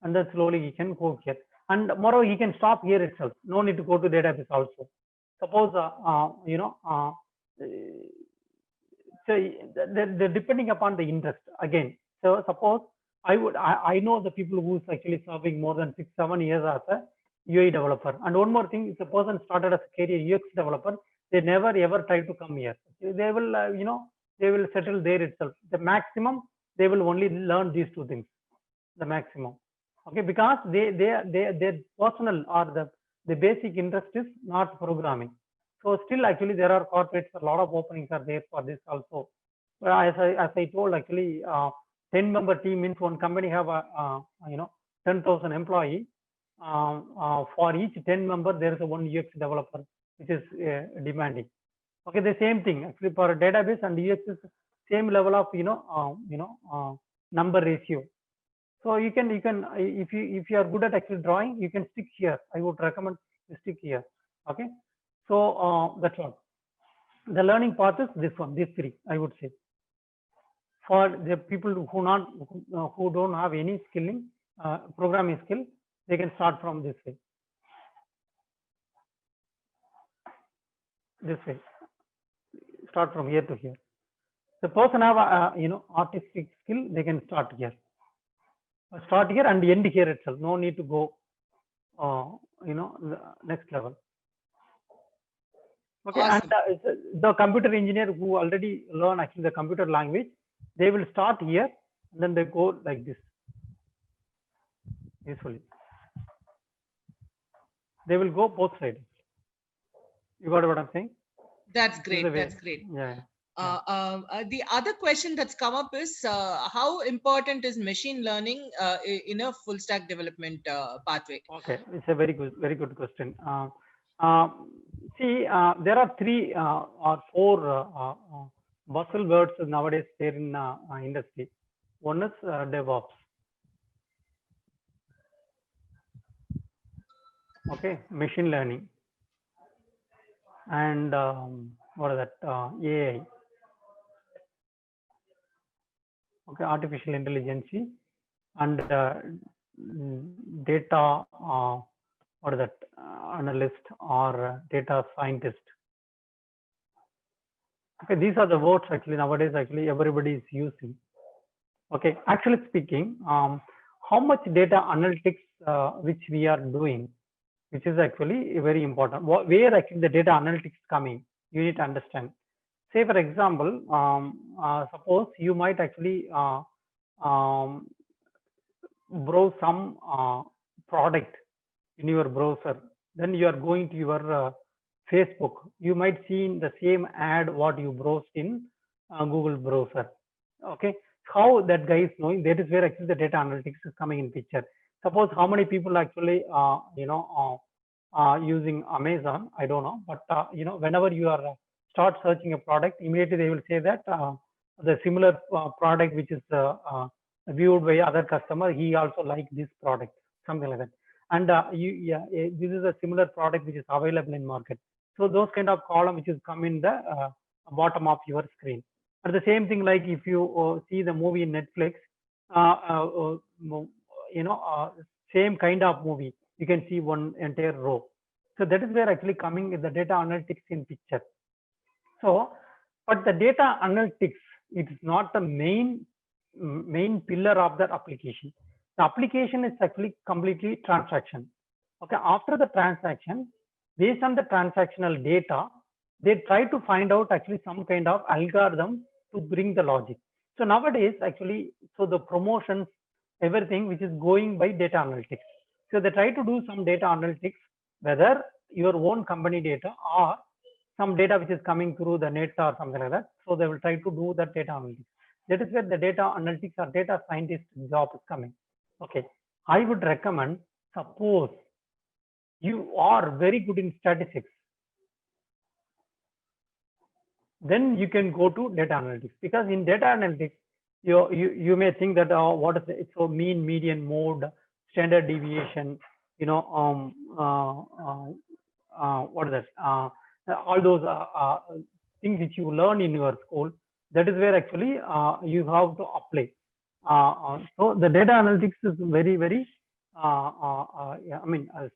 and then slowly he can go here. And moreover, he can stop here itself. No need to go to database also. Suppose so they're depending upon the interest again. So suppose I know the people who's actually serving more than 6-7 years as a UI developer. And one more thing, if the person started as a career UX developer, they never ever try to come here. They will, they will settle there itself. The maximum, they will only learn these two things. The maximum, okay, because their personal or the basic interest is not programming. So still, actually, there are corporates. A lot of openings are there for this also. As I told, actually, 10-member team means one company have 10,000 employees. For each 10 member, there is a one UX developer, which is demanding. Okay, the same thing actually for a database and UX is same level of number ratio. So you can if you are good at actually drawing, you can stick here. I would recommend you stick here. Okay, so that's all. The learning path is this one, these three, I would say. For the people who don't have any skilling, programming skill, they can start from this way. This way. Start from here to here. The person have artistic skill, they can start here. Start here and end here itself. No need to go the next level. Okay, awesome. And the computer engineer who already learn actually the computer language, they will start here and then they go like this. Usually. They will go both sides. You got what I'm saying? That's great. That's great. Yeah. The other question that's come up is how important is machine learning in a full stack development pathway? Okay, it's a very good question. See, there are 3 or 4 buzzwords nowadays there in industry. One is DevOps. Okay, machine learning, and what is that? AI. Okay, artificial intelligence, and data. What is that? Analyst or data scientist. Okay, these are the words actually nowadays actually everybody is using. Okay, actually speaking, how much data analytics which we are doing, which is actually very important. Where actually the data analytics coming, you need to understand. Say for example, suppose you might actually um, browse some product in your browser, then you are going to your Facebook, you might see in the same ad what you browsed in Google browser. Okay, how that guy is knowing, that is where actually the data analytics is coming in picture. Suppose how many people actually using Amazon, I don't know, but whenever you are start searching a product, immediately they will say that the similar product which is viewed by other customer, he also like this product, something like that. And this is a similar product which is available in market. So those kind of column which is come in the bottom of your screen. And the same thing, like if you see the movie in Netflix, same kind of movie, you can see one entire row. So that is where actually coming the data analytics in picture. So, but the data analytics, it is not the main pillar of that application. The application is actually completely transaction. Okay, after the transaction, based on the transactional data, they try to find out actually some kind of algorithm to bring the logic. So nowadays, actually, so the promotions, everything which is going by data analytics. So they try to do some data analytics, whether your own company data or some data which is coming through the net or something like that. So they will try to do that data analytics. That is where the data analytics or data scientist job is coming. Okay, I would recommend, suppose you are very good in statistics, then you can go to data analytics, because in data analytics, you may think that what is it? So mean, median, mode, standard deviation, what is that? All those things which you learn in your school. That is where actually you have to apply. So the data analytics is very, very,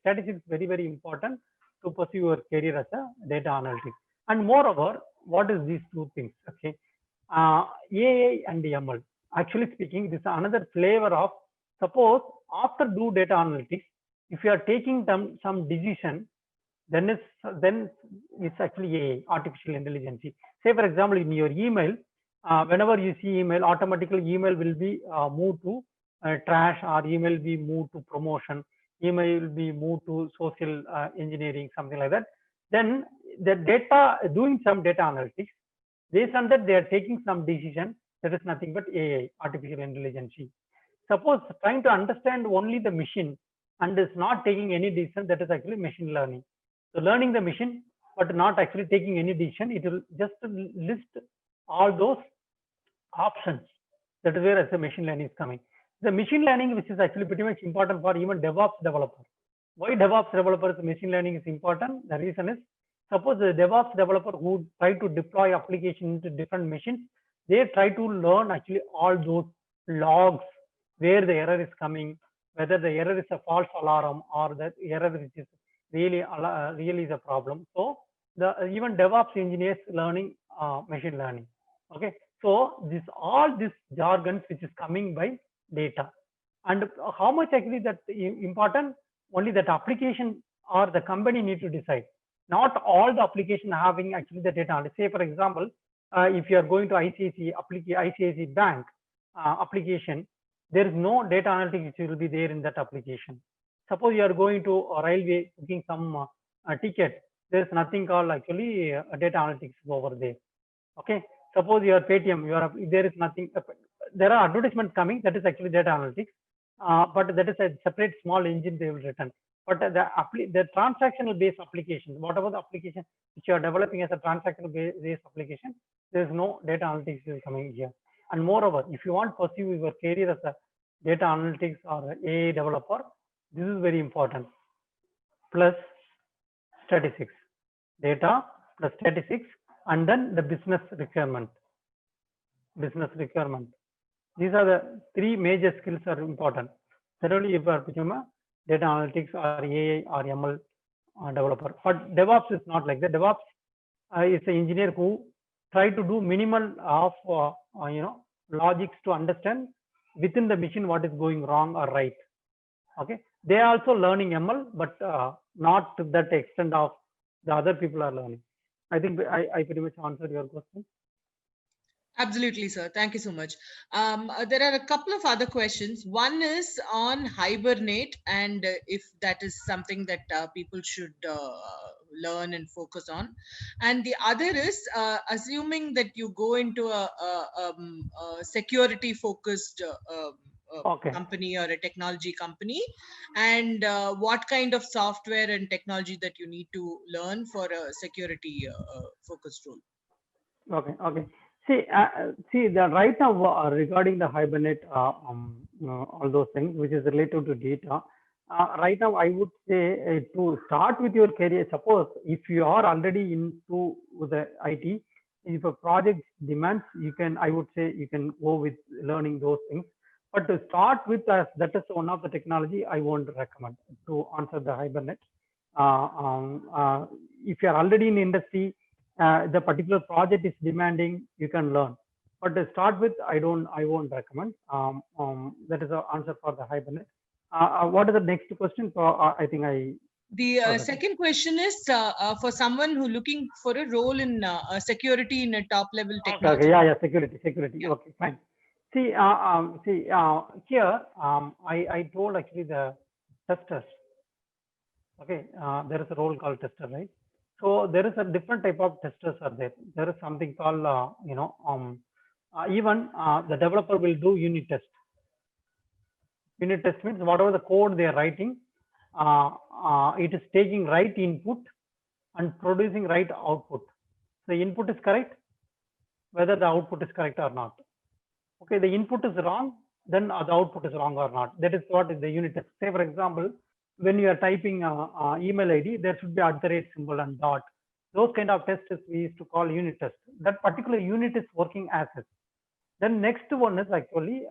statistics is very, very important to pursue your career as a data analytics. And moreover, what is these two things? Okay, AI and ML. Actually speaking, this is another flavor of, suppose after do data analytics, if you are taking some decision, then it's actually AI, artificial intelligence. Say for example, in your email, whenever you see email, automatically email will be moved to trash, or email will be moved to promotion, email will be moved to social engineering, something like that. Then the data, doing some data analytics, based on that they are taking some decision, that is nothing but AI, artificial intelligence. Suppose trying to understand only the machine and is not taking any decision, that is actually machine learning. So learning the machine but not actually taking any decision, it will just list all those options. That is where as the machine learning is coming. The machine learning, which is actually pretty much important for even DevOps developer. Why DevOps developers machine learning is important? The reason is, suppose the DevOps developer who try to deploy application into different machines, they try to learn actually all those logs, where the error is coming, whether the error is a false alarm or that error which is really is a problem. So the even DevOps engineers learning machine learning. Okay, so all this jargons which is coming by data, and how much actually that important, only that application or the company need to decide. Not all the application having actually the data. Say for example, if you are going to ICICI Bank application, there is no data analytics which will be there in that application. Suppose you are going to a railway booking some ticket, there is nothing called actually data analytics over there. Okay, suppose you are Paytm, there is nothing. There are advertisements coming, that is actually data analytics, but that is a separate small engine they will return. But the transactional based application, whatever the application which you are developing as a transactional based application, there is no data analytics coming here. And moreover, if you want to pursue your career as a data analytics or AI developer, this is very important. Plus statistics, data plus statistics, and then the business requirement. These are the three major skills are important. Certainly, if you are become data analytics or AI or ML developer. But DevOps is not like that. DevOps is an engineer who try to do minimal of logics to understand within the machine what is going wrong or right. Okay, they are also learning ML, but not to that extent of the other people are learning. I think I pretty much answered your question. Absolutely, sir. Thank you so much. There are a couple of other questions. One is on Hibernate, and if that is something that people should learn and focus on. And the other is assuming that you go into a security focused Okay. company or a technology company, and what kind of software and technology that you need to learn for a security focused role. Okay. See the right now regarding the Hibernate, all those things which is related to data. Right now, I would say to start with your career. Suppose if you are already into the IT, if a project demands, you can. I would say you can go with learning those things. But to start with, that is one of the technology I won't recommend to answer the Hibernate. If you are already in industry, the particular project is demanding, you can learn. But to start with, I won't recommend. That is the answer for the Hibernate. What is the next question? I think the second question is for someone who looking for a role in security in a top level technology. Okay, yeah, security. Yeah. Okay, fine. See, here I told actually the testers. Okay, there is a role called tester, right? So there is a different type of testers are there. There is something called even the developer will do unit test. Unit test means whatever the code they are writing, it is taking right input and producing right output. The input is correct, whether the output is correct or not. Okay, the input is wrong, then the output is wrong or not. That is what is the unit test. Say for example, when you are typing email ID, there should be @ symbol and dot. Those kind of tests we used to call unit test. That particular unit is working as is. Then next one is actually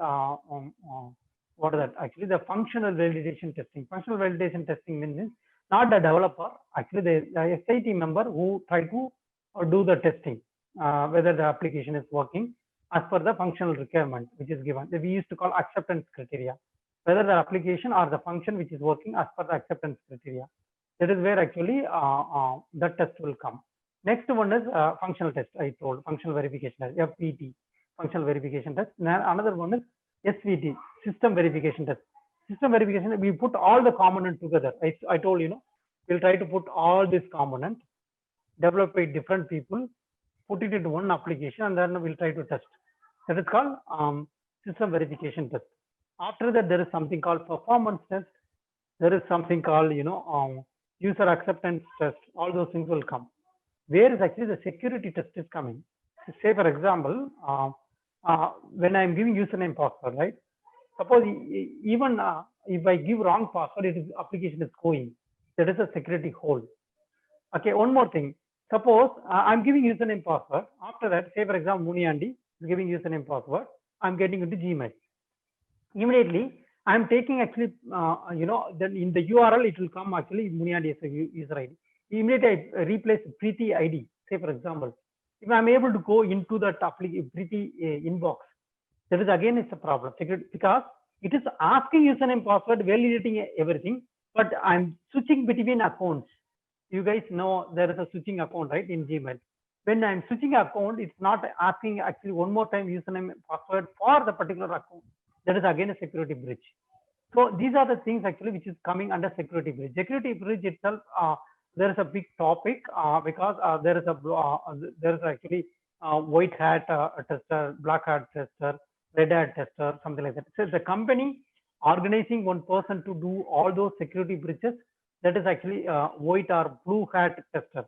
what is that? Actually, the functional validation testing. Functional validation testing means not the developer, actually the SIT member who try to do the testing, whether the application is working as per the functional requirement which is given. We used to call acceptance criteria, whether the application or the function which is working as per the acceptance criteria. That is where actually that test will come. Next one is functional test. I told functional verification test, FVT, functional verification test. Another one is SVT, system verification test. System verification, we put all the components together. I told we'll try to put all these components developed by different people, put it into one application, and then we'll try to test. That is called system verification test. After that, there is something called performance test. There is something called user acceptance test. All those things will come. Where is actually the security test is coming? Say for example, when I'm giving username password, right? Suppose even if I give wrong password, application is going. That is a security hole. Okay, one more thing. Suppose I'm giving username password. After that, say for example, Muniandi is giving username password. I'm getting into Gmail. Immediately, I'm taking actually, then in the URL, it will come actually Muniandi as a user ID. Immediately, I replace Preeti ID. Say for example, if I'm able to go into that Preeti inbox, that is again it's a problem because it is asking username password, validating everything, but I'm switching between accounts. You guys know there is a switching account, right, in Gmail. When I'm switching account, it's not asking actually one more time username password for the particular account. That is again a security breach. So these are the things actually which is coming under security breach. Security breach itself, there is a big topic because there is actually white hat tester, black hat tester, red hat tester, something like that. So the company organizing one person to do all those security breaches, that is actually white or blue hat tester.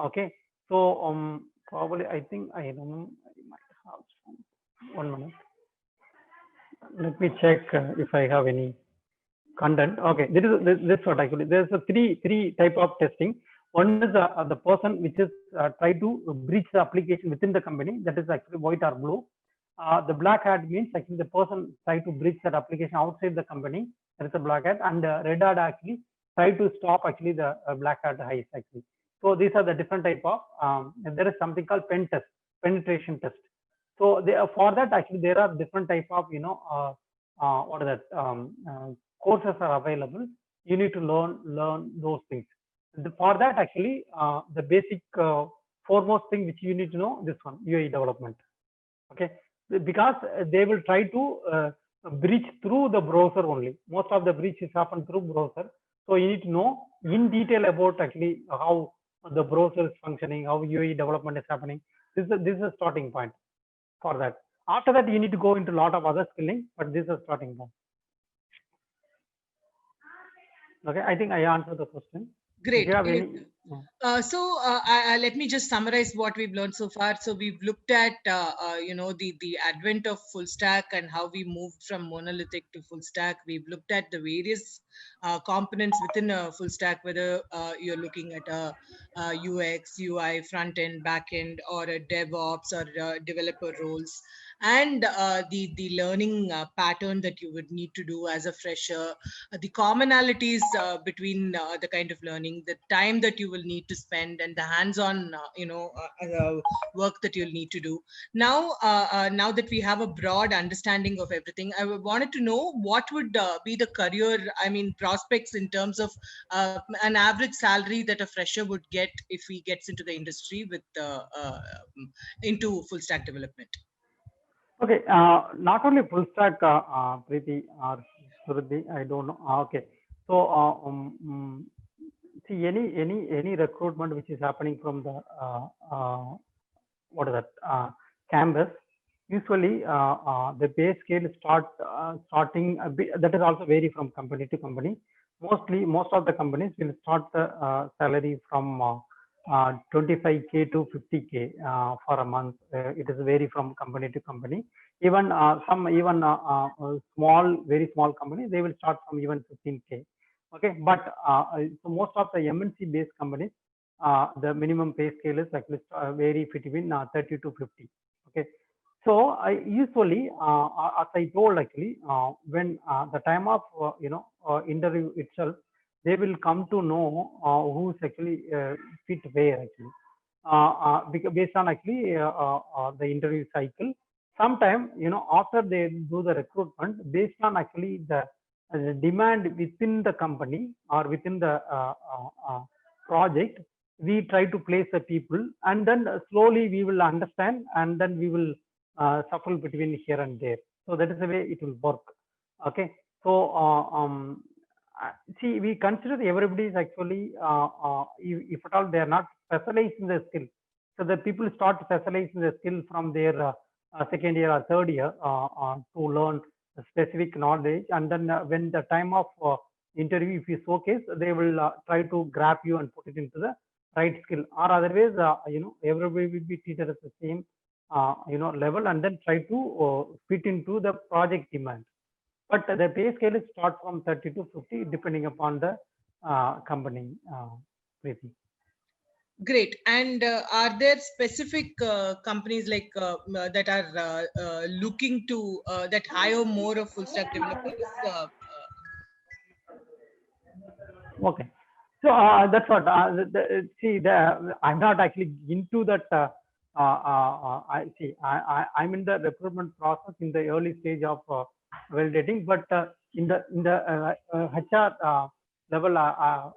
Okay, so probably I think I don't might have some. 1 minute. Let me check if I have any content. Okay, this what actually there's a three type of testing. One is the person which is try to breach the application within the company, that is actually white or blue. The black hat means actually the person try to breach that application outside the company, that is a black hat, and red hat actually try to stop actually the black hat highs actually. So these are the different type of there is something called pen test, penetration test. So for that actually there are different type of what is that courses are available. You need to learn those things. For that, actually, the basic foremost thing which you need to know, this one, UI development. Okay, because they will try to breach through the browser only. Most of the breaches happen through browser. So you need to know in detail about actually how the browser is functioning, how UI development is happening. This is a starting point for that. After that, you need to go into a lot of other skilling, but this is a starting point. Okay, I think I answered the question. Great. If you have Great. any, Let me just summarize what we've learned so far. So we've looked at, the advent of full stack and how we moved from monolithic to full stack. We've looked at the various components within a full stack, whether you're looking at a UX, UI, front end, back end, or a DevOps or developer roles, and the learning pattern that you would need to do as a fresher, the commonalities between the kind of learning, the time that you will need to spend, and the hands-on work that you'll need to do. Now that we have a broad understanding of everything, I wanted to know what would be the career, prospects in terms of an average salary that a fresher would get if he gets into the industry with into full stack development. okay, not only full stack, Preeti or Suruddhi, I don't know. Okay, so see any recruitment which is happening from the what is that campus, usually the pay scale starting a bit, that is also vary from company to company. Most of the companies will start the salary from 25K to 50K for a month. It is vary from company to company. Even very small companies, they will start from even 15K. Okay, but so most of the MNC based companies, the minimum pay scale is actually vary between 30 to 50. Okay, so I usually, as I told actually, when the time of interview itself, they will come to know who's actually fit where actually, because based on actually the interview cycle. Sometime after they do the recruitment, based on actually the demand within the company or within the project, we try to place the people, and then slowly we will understand, and then we will shuffle between here and there. So that is the way it will work. Okay, so see, we consider everybody is actually, if at all they are not specialized in the skill, so the people start specializing the skill from their second year or third year to learn specific knowledge, and then when the time of interview, if you showcase, they will try to grab you and put it into the right skill, or otherwise everybody will be treated as the same level, and then try to fit into the project demand. But the pay scale is start from 30 to 50 depending upon the company. Great. And are there specific companies like that are looking to that hire more of full stack developers? Okay, so that's what. I'm not actually into that. I'm in the recruitment process in the early stage of validating, but in the HR level, I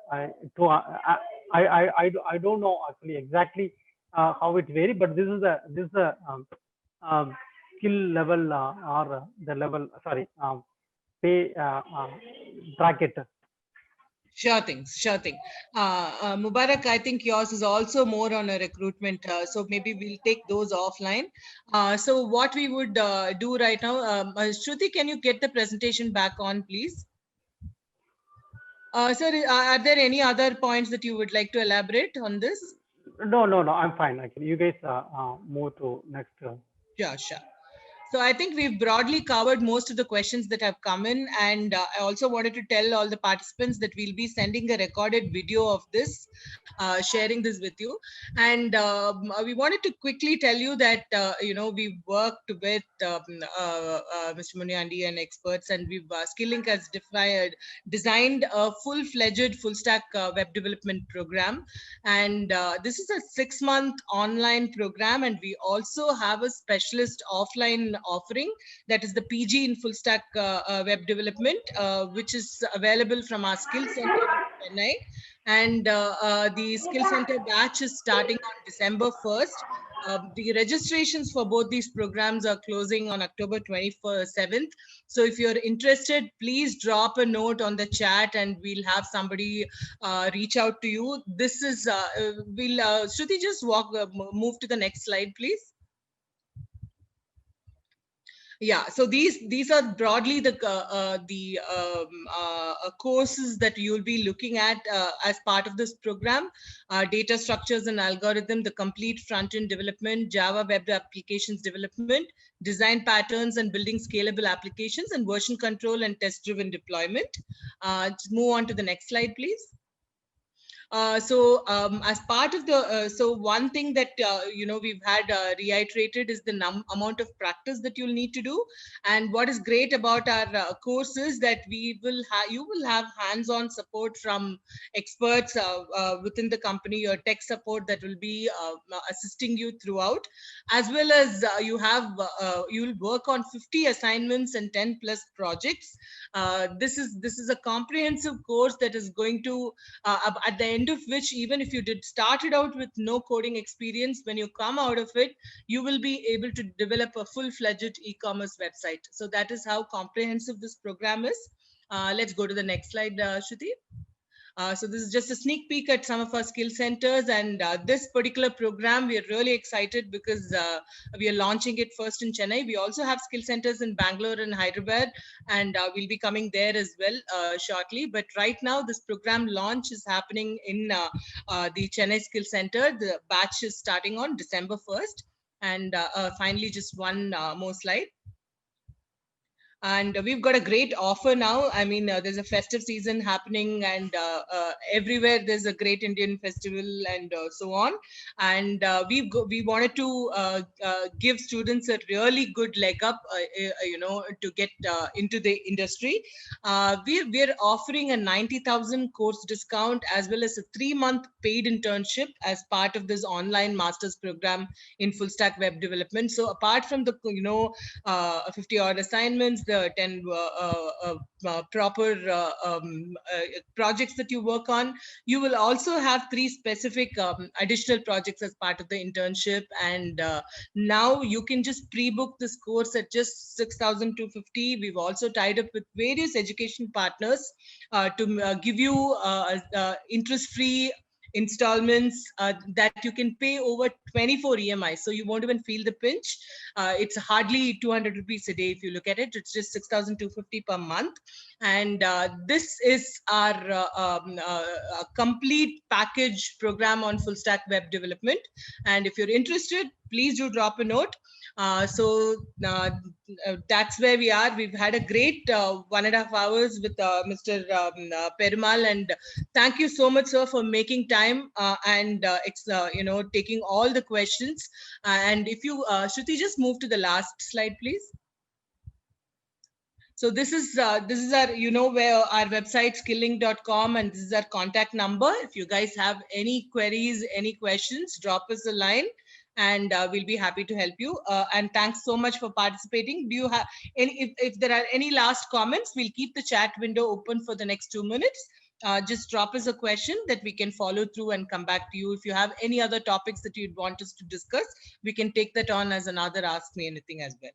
don't know actually exactly how it varies, but this is a skill level or the level, sorry, pay bracket. Sure thing. Mubarak, I think yours is also more on a recruitment. So maybe we'll take those offline. So what we would do right now, Shruti, can you get the presentation back on, please? Sir, are there any other points that you would like to elaborate on this? No, I'm fine. Actually, you guys move to next. Sure. So I think we've broadly covered most of the questions that have come in, and I also wanted to tell all the participants that we'll be sending a recorded video of this, sharing this with you. And we wanted to quickly tell you that we've worked with Mr. Munyandi and experts, and we've Skilllink has designed a full-fledged full-stack web development program, and this is a 6-month online program, and we also have a specialist offline offering, that is the PG in full stack web development, which is available from our skill center in Chennai. And the skill center batch is starting on December 1st. The registrations for both these programs are closing on October 27th. So if you're interested, please drop a note on the chat and we'll have somebody reach out to you. This is, Shruti, just move to the next slide, please. Yeah, so these are broadly the courses that you'll be looking at as part of this program: data structures and algorithm, the complete front-end development, Java web applications development, design patterns and building scalable applications, and version control and test-driven deployment. Move on to the next slide, please. As part of the, so one thing that, we've had reiterated is the amount of practice that you'll need to do. And what is great about our course is that you will have hands-on support from experts within the company, your tech support that will be assisting you throughout, as well as you'll work on 50 assignments and 10 plus projects. This is a comprehensive course that is going to, at the end of which, even if you started out with no coding experience, when you come out of it, you will be able to develop a full-fledged e-commerce website. So that is how comprehensive this program is. Let's go to the next slide, Shruti. So this is just a sneak peek at some of our skill centers, and this particular program we are really excited because we are launching it first in Chennai. We also have skill centers in Bangalore and Hyderabad, and we'll be coming there as well shortly. But right now this program launch is happening in the Chennai Skill Center. The batch is starting on December 1st. And finally, just one more slide. And we've got a great offer now. I mean, there's a festive season happening, and everywhere there's a great Indian festival and so on. And we wanted to give students a really good leg up, to get into the industry. We're offering a 90,000 course discount as well as a 3-month paid internship as part of this online master's program in full stack web development. So apart from the 50 odd assignments, the 10 proper projects that you work on, you will also have 3 specific additional projects as part of the internship. And now you can just pre-book this course at just 6,250. We've also tied up with various education partners to give you interest-free installments that you can pay over 24 EMI. So you won't even feel the pinch. It's hardly 200 rupees a day if you look at it. It's just 6,250 per month. And this is our complete package program on full stack web development. And if you're interested, please do drop a note. That's where we are. We've had a great 1.5 hours with Mr. Perumal, and thank you so much, sir, for making time and taking all the questions. And if you, Shruti, just move to the last slide, please. So this is our, where our website skilling.com, and this is our contact number. If you guys have any queries, any questions, drop us a line, and we'll be happy to help you. And thanks so much for participating. Do you have any, if there are any last comments, we'll keep the chat window open for the next 2 minutes. Just drop us a question that we can follow through and come back to you. If you have any other topics that you'd want us to discuss, we can take that on as another Ask Me Anything as well.